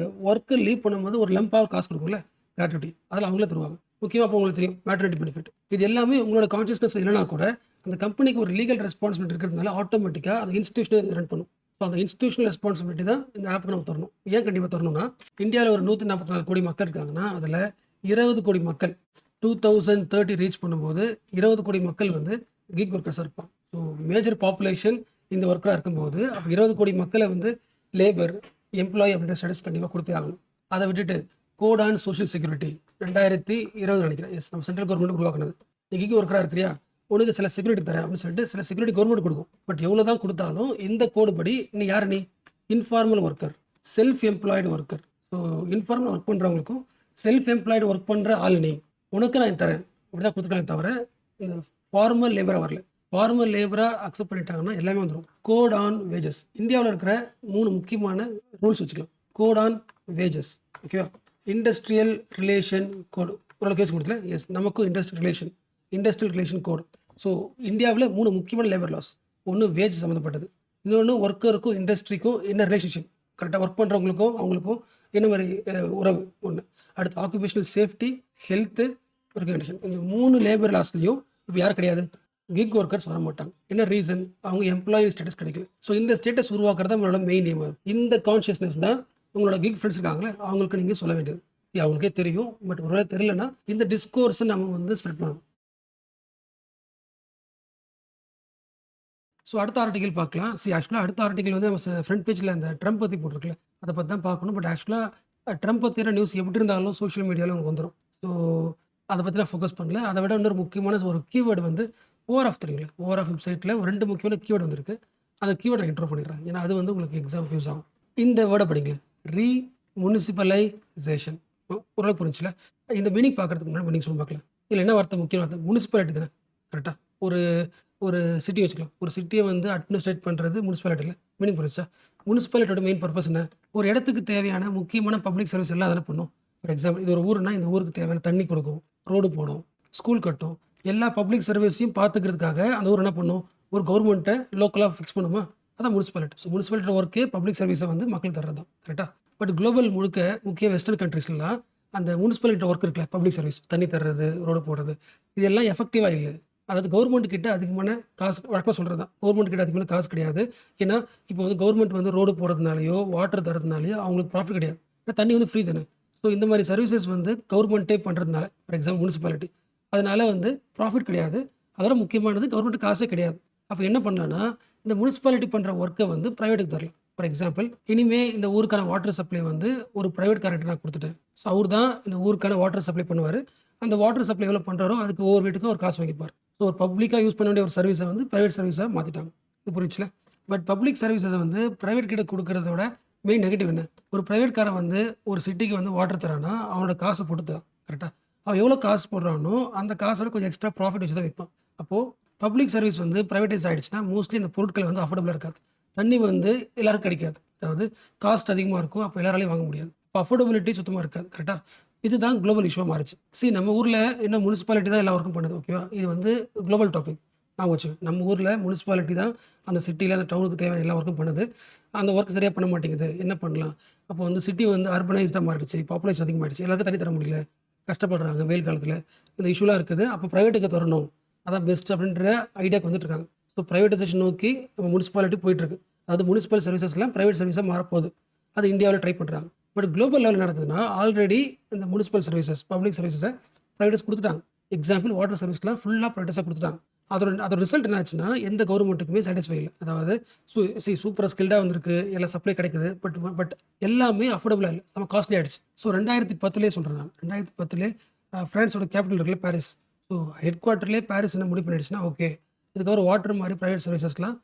[SPEAKER 1] ஒர்க்கு லீவ் பண்ணும்போது ஒரு லம்பாக காசு கொடுக்கும்ல, கிராட்டுவிட்டி, அதில் அவங்களே தருவாங்க. முக்கியமாக அப்போ உங்களுக்கு தெரியும் மேட்டர்னிட்டி பெனிஃபிட். இது எல்லாமே உங்களோட கான்ஷியஸ்னஸ் இல்லைனா கூட அந்த கம்பெனிக்கு ஒரு லீகல் ரெஸ்பான்சிபிலிட்டி இருக்கிறதுனால ஆட்டோமேட்டிக்காக அந்த இன்ஸ்டியூஷனை ரன் பண்ணும். ஸோ அந்த இன்ஸ்டியூஷனல் ரெஸ்பான்சிபிலிட்டி தான் இந்த ஆப்புக்கு நம்ம தரணும். ஏன் கண்டிப்பாக தரணும்னா, இந்தியாவில் ஒரு 144 கோடி மக்கள் இருக்காங்கன்னா அதில் 20 கோடி மக்கள் 2030 ரீச் பண்ணும்போது 20 கோடி மக்கள் வந்து கிக் ஒர்க்கர்ஸாக இருப்பாங்க. ஸோ மேஜர் பாப்புலேஷன் இந்த ஒர்க்கராக இருக்கும்போது அப்போ 20 கோடி மக்களை வந்து லேபர் எம்ப்ளாயி அப்படின்ற ஸ்டேட்டஸ் கண்டிப்பாக கொடுத்தே ஆகணும். அதை விட்டுட்டு கோட் ஆன் சோஷியல் செக்யூரிட்டி 2020 நினைக்கிறேன், எஸ், நம்ம சென்ட்ரல் கவர்மெண்ட் உருவாக்குனது. நீ கிக் ஒர்க்கராக இருக்கிறியா, உனக்கு சில செக்யூரிட்டி தரேன் அப்படின்னு சொல்லிட்டு சில செக்யூரிட்டி கவர்மெண்ட் கொடுக்கும். பட் எவ்வளோ தான் கொடுத்தாலும் இந்த கோடு படி நீ யார், நீ informal worker, self employed worker. So informal work பண்ணுறவங்களுக்கும் செல்ஃப் எம்ப்ளாய்டு ஒர்க் பண்ணுற ஆள் நீ, உனக்கு நான் தரேன் அப்படி தான் கொடுத்துருக்காங்க. தவிர இந்த ஃபார்மல் லேபராக வரல. ஃபார்மல் லேபராக அக்செப்ட் பண்ணிட்டாங்கன்னா எல்லாமே வந்துடும். கோட் ஆன் வேஜஸ், இந்தியாவில் இருக்கிற 3 முக்கியமான ரூல்ஸ் வச்சுக்கலாம். கோட் ஆன் வேஜஸ், ஓகேவா. இண்டஸ்ட்ரியல் ரிலேஷன் கோடு, ஓரளவு கேஸ் கொடுத்துல, எஸ், நமக்கும் இண்டஸ்ட்ரியல் ரிலேஷன் கோடு. ஸோ இந்தியாவில் 3 முக்கியமான லேபர் லாஸ். ஒன்று வேஜ் சம்மந்தப்பட்டது, இன்னொன்று ஒர்க்கருக்கும் இண்டஸ்ட்ரிக்கும் என்ன ரிலேஷன்ஷிப், கரெக்டாக ஒர்க் பண்ணுறவங்களுக்கும் அவங்களுக்கும் என்ன மாதிரி உறவு ஒன்று. அடுத்து occupational safety, health, work condition. இந்த 3 லேபர் லாஸ்லையும் இப்போ யார் கிடையாது, கிக் ஒர்க்கர்ஸ் வர மாட்டாங்க. என்ன ரீசன், அவங்க எம்ப்ளாயி ஸ்டேட்டஸ் கிடைக்கல. ஸோ இந்த ஸ்டேட்டஸ் உருவாக்குறது உங்களோட மெயின் எய்ம். இந்த கான்ஷியஸ்னஸ் தான் உங்களோட கிக் ஃப்ரெண்ட்ஸ் இருக்காங்களே அவங்களுக்கு நீங்கள் சொல்ல வேண்டியது. அவங்களுக்கே தெரியும், பட் ஒருவேளை தெரியலன்னா இந்த டிஸ்கோர்ஸை நம்ம வந்து ஸ்ப்ரெட் பண்ணணும். ஸோ அடுத்த ஆர்டிகல் பார்க்கலாம். ஆக்சுவலாக அடுத்த ஆர்டிகல் வந்து நம்ம ஃப்ரண்ட் பேஜில் அந்த ட்ரம்ப் பற்றி போட்டிருக்கல, அதை பற்றி தான் பார்க்கணும். பட் ஆக்சுவலாக ட்ரம்ப் பற்றின நியூஸ் எப்படி இருந்தாலும் சோஷியல் மீடியாவில் உங்களுக்கு வந்துடும். ஸோ அதை பற்றி நான் ஃபோக்கஸ் பண்ணல. அதை விட இன்னொரு முக்கியமான ஒரு கீவேர்டு வந்து ORF தெரியுங்களா, ORF வெப்சைட்டில் ஒரு 2 முக்கியமான கீவேர்டு வந்துருக்கு. அந்த கீவேர்டை நான் இன்ட்ரோ பண்ணிடுறேன், ஏன்னா அது வந்து உங்களுக்கு எக்ஸாம் யூஸ் ஆகும். இந்த வேர்டை படிங்களேன், முனிசிபலைசேஷன். ஓரளவுக்கு புரிஞ்சுல. இந்த மீனிங் பார்க்குறதுக்கு முன்னாடி மீனிங் சொல்லி பார்க்கலாம். இதில் என்ன வார்த்தை, முக்கிய வார்த்தை முனிசிபாலிட்டி தானே, கரெக்டாக. ஒரு சிட்டி வச்சுக்கலாம். ஒரு சிட்டியை வந்து அட்மினிஸ்ட்ரேட் பண்ணுறது முனிசிபாலிட்டியில். மீனிங் புரிஞ்சா, முனிசிபாலிட்டியோட மெயின் பர்பஸ் என்ன, ஒரு இடத்துக்கு தேவையான முக்கியமான பப்ளிக் சர்வீஸ் எல்லாம் அதில் பண்ணும். ஃபார் எக்ஸாம்பிள் இது ஒரு ஊருன்னா இந்த ஊருக்கு தேவையான தண்ணி கொடுக்கும், ரோடு போடும், ஸ்கூல் கட்டும், எல்லா பப்ளிக் சர்வீஸையும் பார்த்துக்கிறதுக்காக அந்த ஊர் என்ன பண்ணும், ஒரு கவர்மெண்ட்டை லோக்கலாக ஃபிக்ஸ் பண்ணுமா, அதான் முனிசிபாலிட்டி. ஸோ முனிசிபாலிட்டி ஒர்க்கே பப்ளிக் சர்வீஸை வந்து மக்களுக்கு தர்றது தான், கரெக்டாக. பட் குளோபல் முழுக்க முக்கிய வெஸ்டர்ன் கண்ட்ரீஸ்லாம் அந்த முனிசிபாலிட்டி ஒர்க் இருக்குல்ல, பப்ளிக் சர்வீஸ், தண்ணி தர்றது, ரோடு போடுறது, இதெல்லாம் எஃபெக்டிவாக இல்லை. அதாவது கவர்மெண்ட் கிட்ட அதிகமான காசு, வழக்கமாக சொல்கிறது தான், கவர்மெண்ட் கிட்ட அதிகமான காசு கிடையாது. ஏன்னா இப்போ வந்து கவர்மெண்ட் வந்து ரோடு போடுறதுனாலையோ வாட்டர் தரதுனாலையோ அவங்களுக்கு ப்ராஃபிட் கிடையாது. ஏன்னா தண்ணி வந்து ஃப்ரீ தானே. ஸோ இந்த மாதிரி சர்வீசஸ் வந்து கவர்மெண்ட்டே பண்ணுறதுனால, ஃபார் எக்ஸாம்பிள் முனிசிபாலிட்டி, அதனால வந்து ப்ராஃபிட் கிடையாது. அதோட முக்கியமானது கவர்மெண்ட் காசே கிடையாது. அப்போ என்ன பண்ணலான்னா இந்த முனிசிபாலிட்டி பண்ணுற ஒர்க்கை வந்து ப்ரைவேட்டுக்கு தரலாம். ஃபார் எக்ஸாம்பிள் இனிமேல் இந்த ஊருக்கான வாட்டர் சப்ளை வந்து ஒரு ப்ரைவேட் காரண்ட்டு நான் கொடுத்துட்டேன். ஸோ அவர் தான் இந்த ஊருக்கான வாட்டர் சப்ளை பண்ணுவார். அந்த வாட்டர் சப்ளை எவ்வளோ பண்ணுறாரோ அதுக்கு ஒவ்வொரு வீட்டுக்கும் ஒரு காசு வாங்கிப்பார். ஸோ ஒரு பப்ளிக்காக யூஸ் பண்ண வேண்டிய ஒரு சர்வீஸை வந்து ப்ரைவேட் சர்வீஸாக மாற்றிட்டாங்க. இது புரிச்சுல. பட் பப்ளிக் சர்வீசஸை வந்து ப்ரைவேட் கிட்ட கொடுக்கறதோட மெயின் நெகட்டிவ் என்ன, ஒரு ப்ரைவேட்காரன் வந்து ஒரு சிட்டிக்கு வந்து வாட்டர் தரானா அவனோட காசை போட்டு தான், கரெக்டாக. அவன் எவ்வளோ காசு போடுறானோ அந்த காசோட கொஞ்சம் எக்ஸ்ட்ரா ப்ராஃபிட் வச்சு தான் விற்பான். அப்போது பப்ளிக் சர்வீஸ் வந்து ப்ரைவேட்டைஸ் ஆகிடுச்சுன்னா மோஸ்ட்லி இந்த பொருட்கள் வந்து அஃபோர்டபுளாக இருக்காது. தண்ணி வந்து எல்லாருக்கும் கிடைக்காது, அதாவது காஸ்ட் அதிகமாக இருக்கும், அப்போ எல்லாராலையும் வாங்க முடியாது. இப்போ அஃபோர்டபிலிட்டி சுத்தமாக இருக்காது, கரெக்டாக. இதுதான் குளோபல் இஷ்யூவாக மாறிச்சு. நம்ம ஊரில் என்ன முனிசிபாலிட்டி தான் எல்லா ஒர்க்கும் பண்ணுது, ஓகேவா. இது வந்து குளோபல் டாபிக். நான் வச்சு நம்ம ஊரில் முனிசிபாலிட்டி தான் அந்த சிட்டியில் அந்த டவுனுக்கு தேவையான எல்லா ஒர்க்கும் பண்ணுது. அந்த ஒர்க் சரியாக பண்ண மாட்டேங்குது, என்ன பண்ணலாம். அப்போ வந்து சிட்டி வந்து அர்பனைஸ்டாக மாறிடுச்சு, பாப்புலேஷன் அதிகமாகிடுச்சு, எல்லாருக்கும் தண்ணி தர முடியல, கஷ்டப்படுறாங்க வெயில் காலத்தில், இந்த இஷ்யூலாம் இருக்குது. அப்போ ப்ரைவேட்டுக்கு தரணும், அதான் பெஸ்ட் அப்படின்ற ஐடியாவுக்கு வந்துட்டு இருக்காங்க. ஸோ ப்ரைவேட்டைசேஷன் நோக்கி நம்ம முனிசிபாலிட்டி போயிட்டுருக்கு. அதாவது முனிசிபல் சர்வீசஸ்லாம் ப்ரைவேட் சர்வீஸாக மாறப்போகுது. அது இந்தியாவில் ட்ரை பண்ணுறாங்க. பட் குளோபல் லெவலில் நடக்குதுன்னா ஆல்ரெடி இந்த முனிசிபல் சர்வீசஸ், பப்ளிக் சர்வீசஸை ப்ரைவேட்ஸ் கொடுத்துட்டாங்க. எக்ஸாம்பிள் வாட்டர் சர்வீஸ்லாம் ஃபுல்லாக ப்ரைவேட்ஸாக கொடுத்துட்டாங்க. அதோட ரிசல்ட் என்ன ஆச்சுன்னா, எந்த கவர்மெண்ட்டுக்குமே சாட்டிஸ்ஃபை இல்ல. அதாவது சூப்பரா ஸ்கில்டா வந்திருக்கு. எல்லாம் சப்ளை கிடைக்குது. பட் எல்லாமே அஃபோர்டபுளா இல்ல. செம காஸ்ட்லி ஆயிடுச்சு. ஸோ 2010லயே சொல்றேன் நான். 2010லயே ஃபிரான்ஸோட கேபிட்டல் இருக்குல்ல பாரிஸ். ஸோ ஹெட் குவார்ட்டர்லயே பாரிஸ் என்ன முடிவு பண்ணிடுச்சுன்னா, ஓகே இதுக்கப்புறம் வாட்டர் மாரி பிரைவேட் சர்வீசஸ்லாம்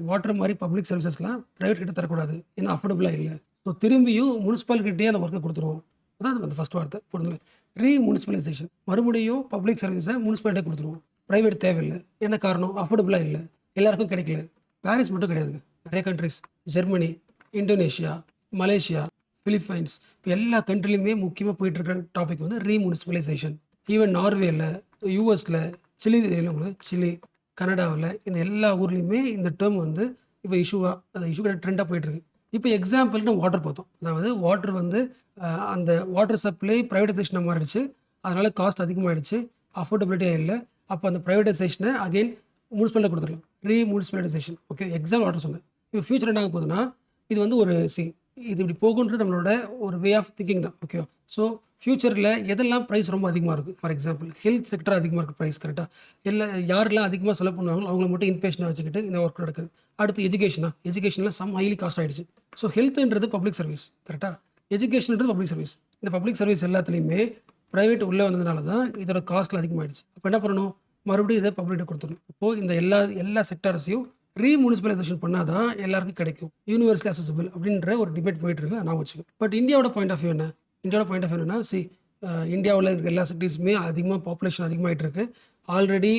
[SPEAKER 1] வாட்டர் மாரி பப்ளிக் சர்வீசஸ்லாம் பிரைவேட் கிட்ட தரக்கூடாது. ஏன்னா அஃபோர்டபுளா இல்ல. ஸோ திரும்பியும் முனிசிபாலிட்டியே அந்த ஒர்க்க குடுத்துருவோம். அதான் அந்த ஃபர்ஸ்ட் வார்த்தை. புரியுதுங்களா? ரீமுனிசிபலைசேஷன். மறுபடியும் பப்ளிக் சர்வீஸ முனிசிபாலிட்டியே குடுத்துருவோம். பிரைவேட் தேவையில்ல. என்ன காரணம்? அஃபோர்டபுளா இல்ல. எல்லாருக்கும் கிடைக்கல. பாரிஸ் மட்டும் கிடையாதுங்க. நெறைய countries Germany, Indonesia, Malaysia, Philippines இப்போ எல்லா கண்ட்ரிலயுமே முக்கியமா போயிட்டு இருக்கிற டாபிக் வந்து ரீமுனிசிபலைசேஷன். ஈவன் நார்வேல, யுஎஸ்ல, சிலி தெரியும்ல உங்களுக்கு? சிலி, கனடாவுல இந்த எல்லா ஊர்லயுமே இந்த டெர்ம் வந்து இப்போ அந்த இஷ்யூ ட்ரெண்டா போயிட்டு இருக்கு. இப்போ எக்ஸாம்பிளுக்கு நம்ம வாட்டர் பார்த்தோம். அதாவது வாட்டர் வந்து அந்த வாட்டர் சப்ளை பிரைவேடைசேஷனா மாறிடுச்சு. அதனால காஸ்ட் அதிகமாயிடுச்சு. அஃபோர்டபிலிட்டியா இல்ல. அப்போ அந்த பிரைவேடைசேஷனை அகைன் முனிசிபாலிட்டி கொடுத்துடலாம். ரீமுனிசிபலைசேஷன். ஓகே எக்ஸாம்பிள் வாட்டர் சொன்னேன். இப்போ ஃபியூச்சர் என்ன ஆக போகுதுன்னா, இது வந்து ஒரு இது இப்படி போகுன்றது நம்மளோட ஒரு வே ஆஃப் திங்கிங் தான். ஓகேவா? ஸோ ஃபியூச்சரில் எதெல்லாம் ப்ரைஸ் ரொம்ப அதிகமாக இருக்குது? ஃபார் எக்ஸாம்பிள் ஹெல்த் செக்டர் அதிகமாக இருக்குது ப்ரைஸ். கரெக்டாக? யாரெல்லாம் அதிகமாக செலவு பண்ணுவாங்களோ அவங்கள மட்டும் இன்பேஷனாக வச்சுக்கிட்டு இந்த ஒர்க் நடக்குது. அடுத்து எஜுகேஷனில் சம் ஹைலி காஸ்ட் ஆகிடுச்சு. ஸோ ஹெல்த்ன்றது பப்ளிக் சர்வீஸ். கரெக்டாக? எஜுகேஷன்ன்றது பப்ளிக் சர்வீஸ். இந்த பப்ளிக் சர்வீஸ் எல்லாத்துலேயுமே ப்ரைவேட் உள்ளே வந்ததுனால தான் இதோட காஸ்ட்டில் அதிகமாகிடுச்சு. அப்போ என்ன பண்ணணும்? மறுபடியும் இதை பப்ளிக்கிட்ட கொடுத்துடணும். அப்போது இந்த எல்லா செக்டார்ஸையும் ரீமுனிசிபலைசேஷன் பண்ணாதான் எல்லாருக்கும் கிடைக்கும். யூனிவர்சலி அக்சசிபிள் அப்படின்ற ஒரு டிபேட் போயிட்டு இருக்கு. நான் வச்சுக்கோ. பட் இந்தியாவோட பாயிண்ட் ஆஃப் வியூ என்ன? இந்தியாவோட பாயிண்ட் ஆஃப் வியூ என்னன்னா, இந்தியாவில் இருக்கிற எல்லா சிட்டிஸுமே அதிகமாக பாப்புலேஷன் அதிகமாகிட்டு இருக்கு. ஆல்ரெடி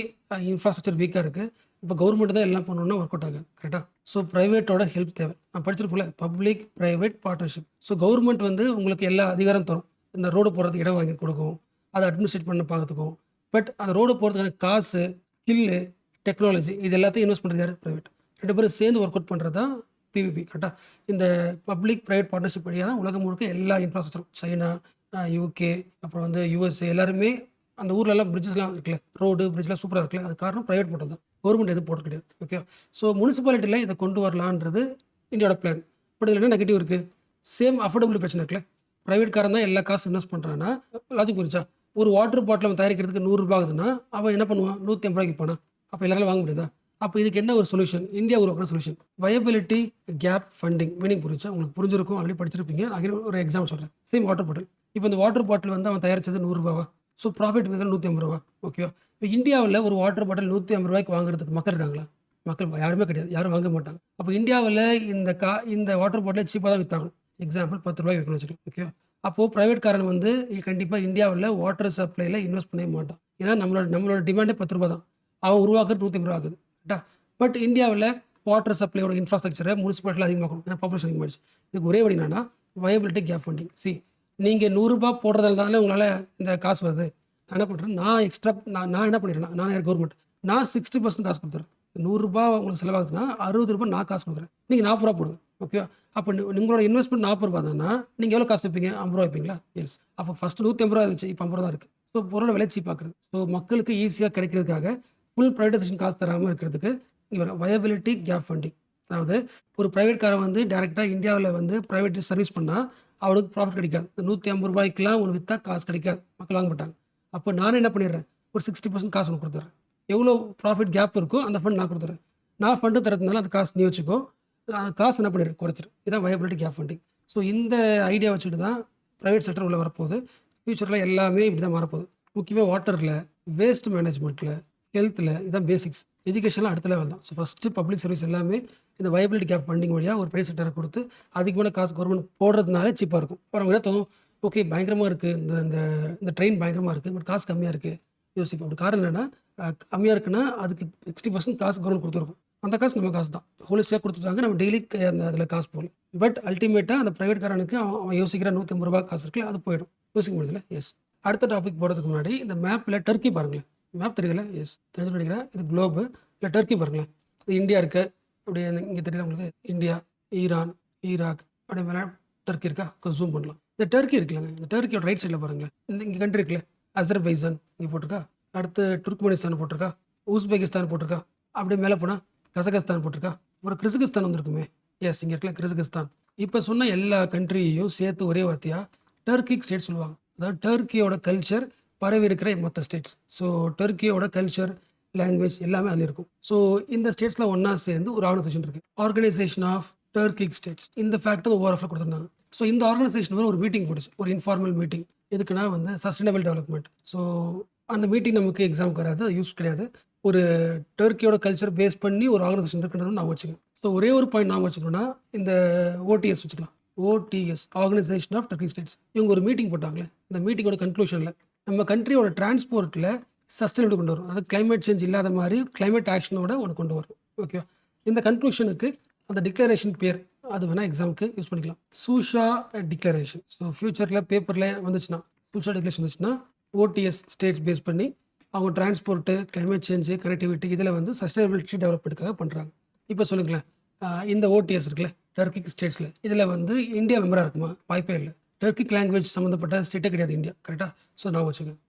[SPEAKER 1] இன்ஃப்ராஸ்ட்ரக்சர் வீக்காக இருக்குது. இப்போ கவர்மெண்ட் தான் எல்லாம் பண்ணணும்னா ஒர்க் அவுட் ஆகும். கரெக்டாக? ஸோ ப்ரைவேட்டோட ஹெல்ப் தேவை. நான் படிச்சிருப்போம்ல, public private partnership. So government வந்து உங்களுக்கு எல்லா அதிகாரம் தரும். இந்த ரோடு போகிறதுக்கு இடம் வாங்கி கொடுக்கும். அதை அட்மினிஸ்ட்ரேட் பண்ண பார்த்துக்கும். பட் அந்த ரோடு போகிறதுக்கான காசு, ஸ்கில்லு, டெக்னாலஜி இது எல்லாத்தையும் இன்வெஸ்ட் பண்ணுறது யார்? ப்ரைவேட். 2 பேரும் சேர்ந்து ஒர்க் அவுட் பண்ணுறது தான் பிபிபி. கரெக்டாக? இந்த பப்ளிக் ப்ரைவேட் பார்ட்னர்ஷிப் வழியாக தான் உலகம் முழுக்க எல்லா இன்ஃப்ராஸ்ட்ரக்சரும் சைனா, யூகே, அப்புறம் வந்து யூஎஸ்ஏ எல்லாருமே அந்த ஊர்லலாம் பிரிட்ஜஸ்லாம் இருக்குல்ல, ரோடு பிரிட்ஜ்லாம் சூப்பராக இருக்குல்ல, அது காரணம் ப்ரைவேட் மட்டும் தான். கவர்மெண்ட் எதுவும் போட்டு கிடையாது. ஓகே. ஸோ முனிசிபாலிட்டியில் இதை கொண்டு வரலான்றது இந்தியாவோட பிளான். பட் இதில் என்ன நெகட்டிவ் இருக்குது? சேம் அஃபோர்டபிள் பிரச்சனை இருக்குல்ல. ப்ரைவேட் காரன் தான் எல்லா காசு இன்வெஸ்ட் பண்ணுறான்னா, லாஜிக் புரிச்சா? ஒரு வாட்டர் பாட்டில் அவன் தயாரிக்கிறதுக்கு 100 ரூபா ஆகுதுன்னா அவன் என்ன பண்ணுவான்? 150 ரூபாய்க்கு போனா அப்போ எல்லாரும் வாங்க முடியாதா? அப்போ இதுக்கு என்ன ஒரு சொல்யூஷன்? இந்தியா உருவாக்குற solution viability gap funding. Meaning புரிஞ்சா? உங்களுக்கு புரிஞ்சிருக்கும், ஆல்ரெடி படிச்சிருப்பீங்க. நான் ஒரு எக்ஸாம்பிள் சொல்கிறேன். Same water bottle. இப்போ இந்த வாட்டர் பாட்டில் வந்து அவன் தயாரிச்சது 100 ரூபாவா? ஸோ ப்ராஃபிட் விகிதம் 150 ரூபா. ஓகேவா? இப்போ இந்தியாவில் ஒரு வாட்டர் பாட்டில் 150 ரூபாய்க்கு வாங்குறதுக்கு மக்கள் இருக்காங்களா? மக்கள் யாருமே கிடையாது. யாரும் வாங்க மாட்டாங்க. அப்போ இந்தியாவில் இந்த வாட்டர் பாட்டில் சீப்பாக தான் விற்றாங்க. எக்ஸாம்பிள் 10 ரூபாய்க்கு விற்கணும் வச்சுக்கலாம். ஓகேவா? அப்போது ப்ரைவேட் காரன் வந்து கண்டிப்பாக இந்தியாவில் வாட்டர் சப்ளையில் இன்வெஸ்ட் பண்ணவே மாட்டான். ஏன்னா நம்மளோட டிமாண்டே 10 ரூபா தான். அவன் உருவாக்குறது 150 ரூபா ஆகுது. கரெக்டா? பட் இந்தியாவில் வாட்டர் சப்ளையோட இன்ஃப்ராஸ்ட்ரக்சரை முனிசிபாலிட்டியில் அதிகமாக்கணும். ஏன்னா பாப்புலேஷன் அதிகமாகிடுச்சு. இதுக்கு ஒரே வழி என்னன்னா வயபிலிட்டி கேப் ஃபண்டிங். நீங்கள் 100 ரூபா போடுறதால தானே உங்களால் இந்த காசு வருது. நான் என்ன பண்ணுறேன்? நான் எக்ஸ்ட்ரா நான் என்ன பண்ணிடுறேன்? நான் கவர்மெண்ட் நான் 60% காசு கொடுத்துறேன். 100 ரூபா உங்களுக்கு செலவாகுதுன்னா 60 ரூபா நான் காசு கொடுக்குறேன். நீங்கள் 40 ரூபா போடுங்க. ஓகேவா? அப்போ உங்களோட இன்வெஸ்ட்மெண்ட் 40 ரூபா தானா? நீங்கள் எவ்வளோ காசு வைப்பீங்க? 50 ரூபா வைப்பீங்களா? எஸ். அப்போ ஃபஸ்ட்டு 150 ரூபா இருந்துச்சு, இப்போ 50 ரூபா தான் இருக்குது. ஸோ பொருளை விலை சீப்பாக்குறது. ஸோ மக்களுக்கு ஈஸியாக கிடைக்கிறதுக்காக ஃபுல் ப்ரைவேடைசேஷன் காசு தராமல் இருக்கிறதுக்கு இங்கே வயபிலிட்டி கேப் ஃபண்டிங். அதாவது ஒரு ப்ரைவேட் காரை வந்து டேரெக்டாக இந்தியாவில் வந்து ப்ரைவேட் சர்வீஸ் பண்ணால் அவனுக்கு ப்ராஃபிட் கிடைக்காது. 150 ரூபாய்க்குலாம் ஒன்று விற்றா காசு கிடைக்காது. மக்கள் வாங்க மாட்டாங்க. அப்போ நானே என்ன பண்ணிடுறேன்? ஒரு 60% காசு ஒன்று கொடுத்துட்றேன். எவ்வளோ ப்ராஃபிட் கேப் இருக்கோ அந்த ஃபண்ட் நான் கொடுத்துட்றேன். நான் ஃபண்டு தரதுனால அந்த காசு நீ வச்சுக்கோ. காசு என்ன பண்ணிடு? குறைச்சிரு. இதான் வயபிலிட்டி கேப் ஃபண்டிங். ஸோ இந்த ஐடியா வச்சுட்டு தான் ப்ரைவேட் செக்டர் உள்ளே வரப்போகுது. ஃபியூச்சரில் எல்லாமே இப்படி தான் மாறப்போகுது. முக்கியமாக வாட்டரில், வேஸ்ட் மேனேஜ்மெண்ட்டில், ஹெல்த்தில் இதுதான் பேசிக்ஸ். எஜுகேஷனில் அடுத்த லெவல் தான். ஸோ ஃபஸ்ட்டு பப்ளிக் சர்வீஸ் எல்லாமே இந்த வயபிலிட்டி கேப் ஃபண்டிங் வழியாக ஒரு ப்ரைவேட் செக்டரை கொடுத்து அதிகமான காசு கவர்மெண்ட் போடுறதுனால சீப்பாக இருக்கும். அப்புறம் அவங்க என்ன தோணும்? ஓகே பயங்கரமாக இருக்குது, இந்த ட்ரெயின் பயங்கரமாக இருக்குது, பட் காசு கம்மியாக இருக்குது யோசிப்போம். அப்படி காரணம் என்னென்னா கம்மியாக இருக்குன்னா அதுக்கு 60% காசு கவர்மெண்ட் கொடுத்துருக்கும். அந்த காசு நம்ம காசு தான். ஹோலிஸ்டியாக கொடுத்துட்டாங்க. நம்ம டெய்லி அதில் காசு போகல. பட் அல்டிமேட்டாக அந்த ப்ரைவேட் காரனுக்கு அவன் யோசிக்கிற 150 ரூபா காசு இருக்குல்ல, அது போயிடும். யோசிக்க முடியுதுல்ல? எஸ். அடுத்த டாபிக் போகிறதுக்கு முன்னாடி இந்த மேப்பில் டர்க்கி பாருங்களேன். மேப் தெரியுதுல்ல? எஸ். தெரிஞ்சு நினைக்கிறேன். இது குளோபு. இல்லை டர்க்கி பாருங்களேன். இது இந்தியா இருக்குது. அப்படியே இங்கே தெரியுது உங்களுக்கு? இந்தியா, ஈரான், ஈராக், அப்படியே மேலே டர்க்கி இருக்கா? கொஞ்சம் ஜூம் பண்ணலாம். இந்த டர்க்கி இருக்குல்லங்க, இந்த டர்க்கியோட ரைட் சைடில் பாருங்களேன். இங்கே கண்ட்ரி இருக்குல்ல, அசர்பைசான் இங்கே போட்டிருக்கா. அடுத்து துர்க்மெனிஸ்தான் போட்டிருக்கா. உஸ்பெகிஸ்தான் போட்டிருக்கா. அப்படியே மேலே போனால் கசகஸ்தான் போட்டிருக்கா. அப்புறம் கிர்கிஸ்தான் வந்திருக்குமே. எஸ், இங்கே இருக்கல கிர்கிஸ்தான். இப்போ சொன்ன எல்லா கண்ட்ரியையும் சேர்த்து ஒரே வார்த்தையாக டர்க்கிக் ஸ்டேட் சொல்லுவாங்க. அதாவது டர்க்கியோட கல்ச்சர் பரவி இருக்கிற மற்ற ஸ்டேட்ஸ். ஸோ டர்க்கியோட கல்ச்சர், லாங்குவேஜ் எல்லாமே அதில் இருக்கும். ஸோ இந்த ஸ்டேட்ஸ்லாம் ஒன்றா சேர்ந்து ஒரு ஆர்கனைசேஷன் இருக்குது. Organisation of Turkic states. இந்த ஃபேக்டர் ஓஆர்எஃப்ல கொடுத்துருந்தாங்க. ஸோ இந்த ஆர்கனைசேஷன் ஒரு மீட்டிங் போட்டுச்சு, ஒரு இன்ஃபார்மல் மீட்டிங். எதுக்குன்னா வந்து சஸ்டைனபிள் டெவலப்மெண்ட். ஸோ அந்த மீட்டிங் நமக்கு எக்ஸாமுக்கு வராது, அது யூஸ் கிடையாது. ஒரு டர்க்கியோட கல்ச்சர் பேஸ் பண்ணி ஒரு ஆர்கனைசேஷன் இருக்குன்றது நான் வச்சுக்கோங்க. ஸோ ஒரே ஒரு பாயிண்ட் நான் வச்சுக்கணும்னா இந்த ஓடிஎஸ் வச்சுக்கலாம். OTS organisation of Turkic states. இவங்க ஒரு மீட்டிங் போட்டாங்களே, இந்த மீட்டிங்கோட கன்க்ளூஷனில் நம்ம கண்ட்ரியோட டிரான்ஸ்போர்ட்டில் சஸ்டைனபிள் கொண்டு வரும். அது கிளைமேட் சேஞ்ச் இல்லாத மாதிரி கிளைமேட் ஆக்ஷனோட ஒன்று கொண்டு வரும். ஓகேவா? இந்த கன்க்ளூஷனுக்கு அந்த டிக்ளரேஷன் பேர் அது வேணால் எக்ஸாமுக்கு யூஸ் பண்ணிக்கலாம். சூஷா டிக்ளரேஷன். ஸோ ஃபியூச்சரில் பேப்பரில் வந்துச்சுன்னா, சூஷா டிக்ளரேஷன் வந்துச்சுன்னா ஓடிஎஸ் ஸ்டேட்ஸ் பேஸ் பண்ணி அவங்க டிரான்ஸ்போர்ட்டு, கிளைமேட் சேஞ்சு, கனெக்டிவிட்டி இதில் வந்து சஸ்டைனபிலிட்டி டெவலப்மெண்ட்டுக்காக பண்ணுறாங்க. இப்போ சொல்லுங்களேன், இந்த ஓடிஎஸ் இருக்குல்ல டர்க்கிக் ஸ்டேட்ஸில், இதில் வந்து இந்தியா மெம்பராக இருக்குமா? வாய்ப்பே இல்லை. டர்க்கிக் லாங்குவேஜ் சம்மந்தப்பட்ட ஸ்டேட்டே கிடையாது இந்தியா. கரெக்டாக? ஸோ நான் வச்சுக்கேன்.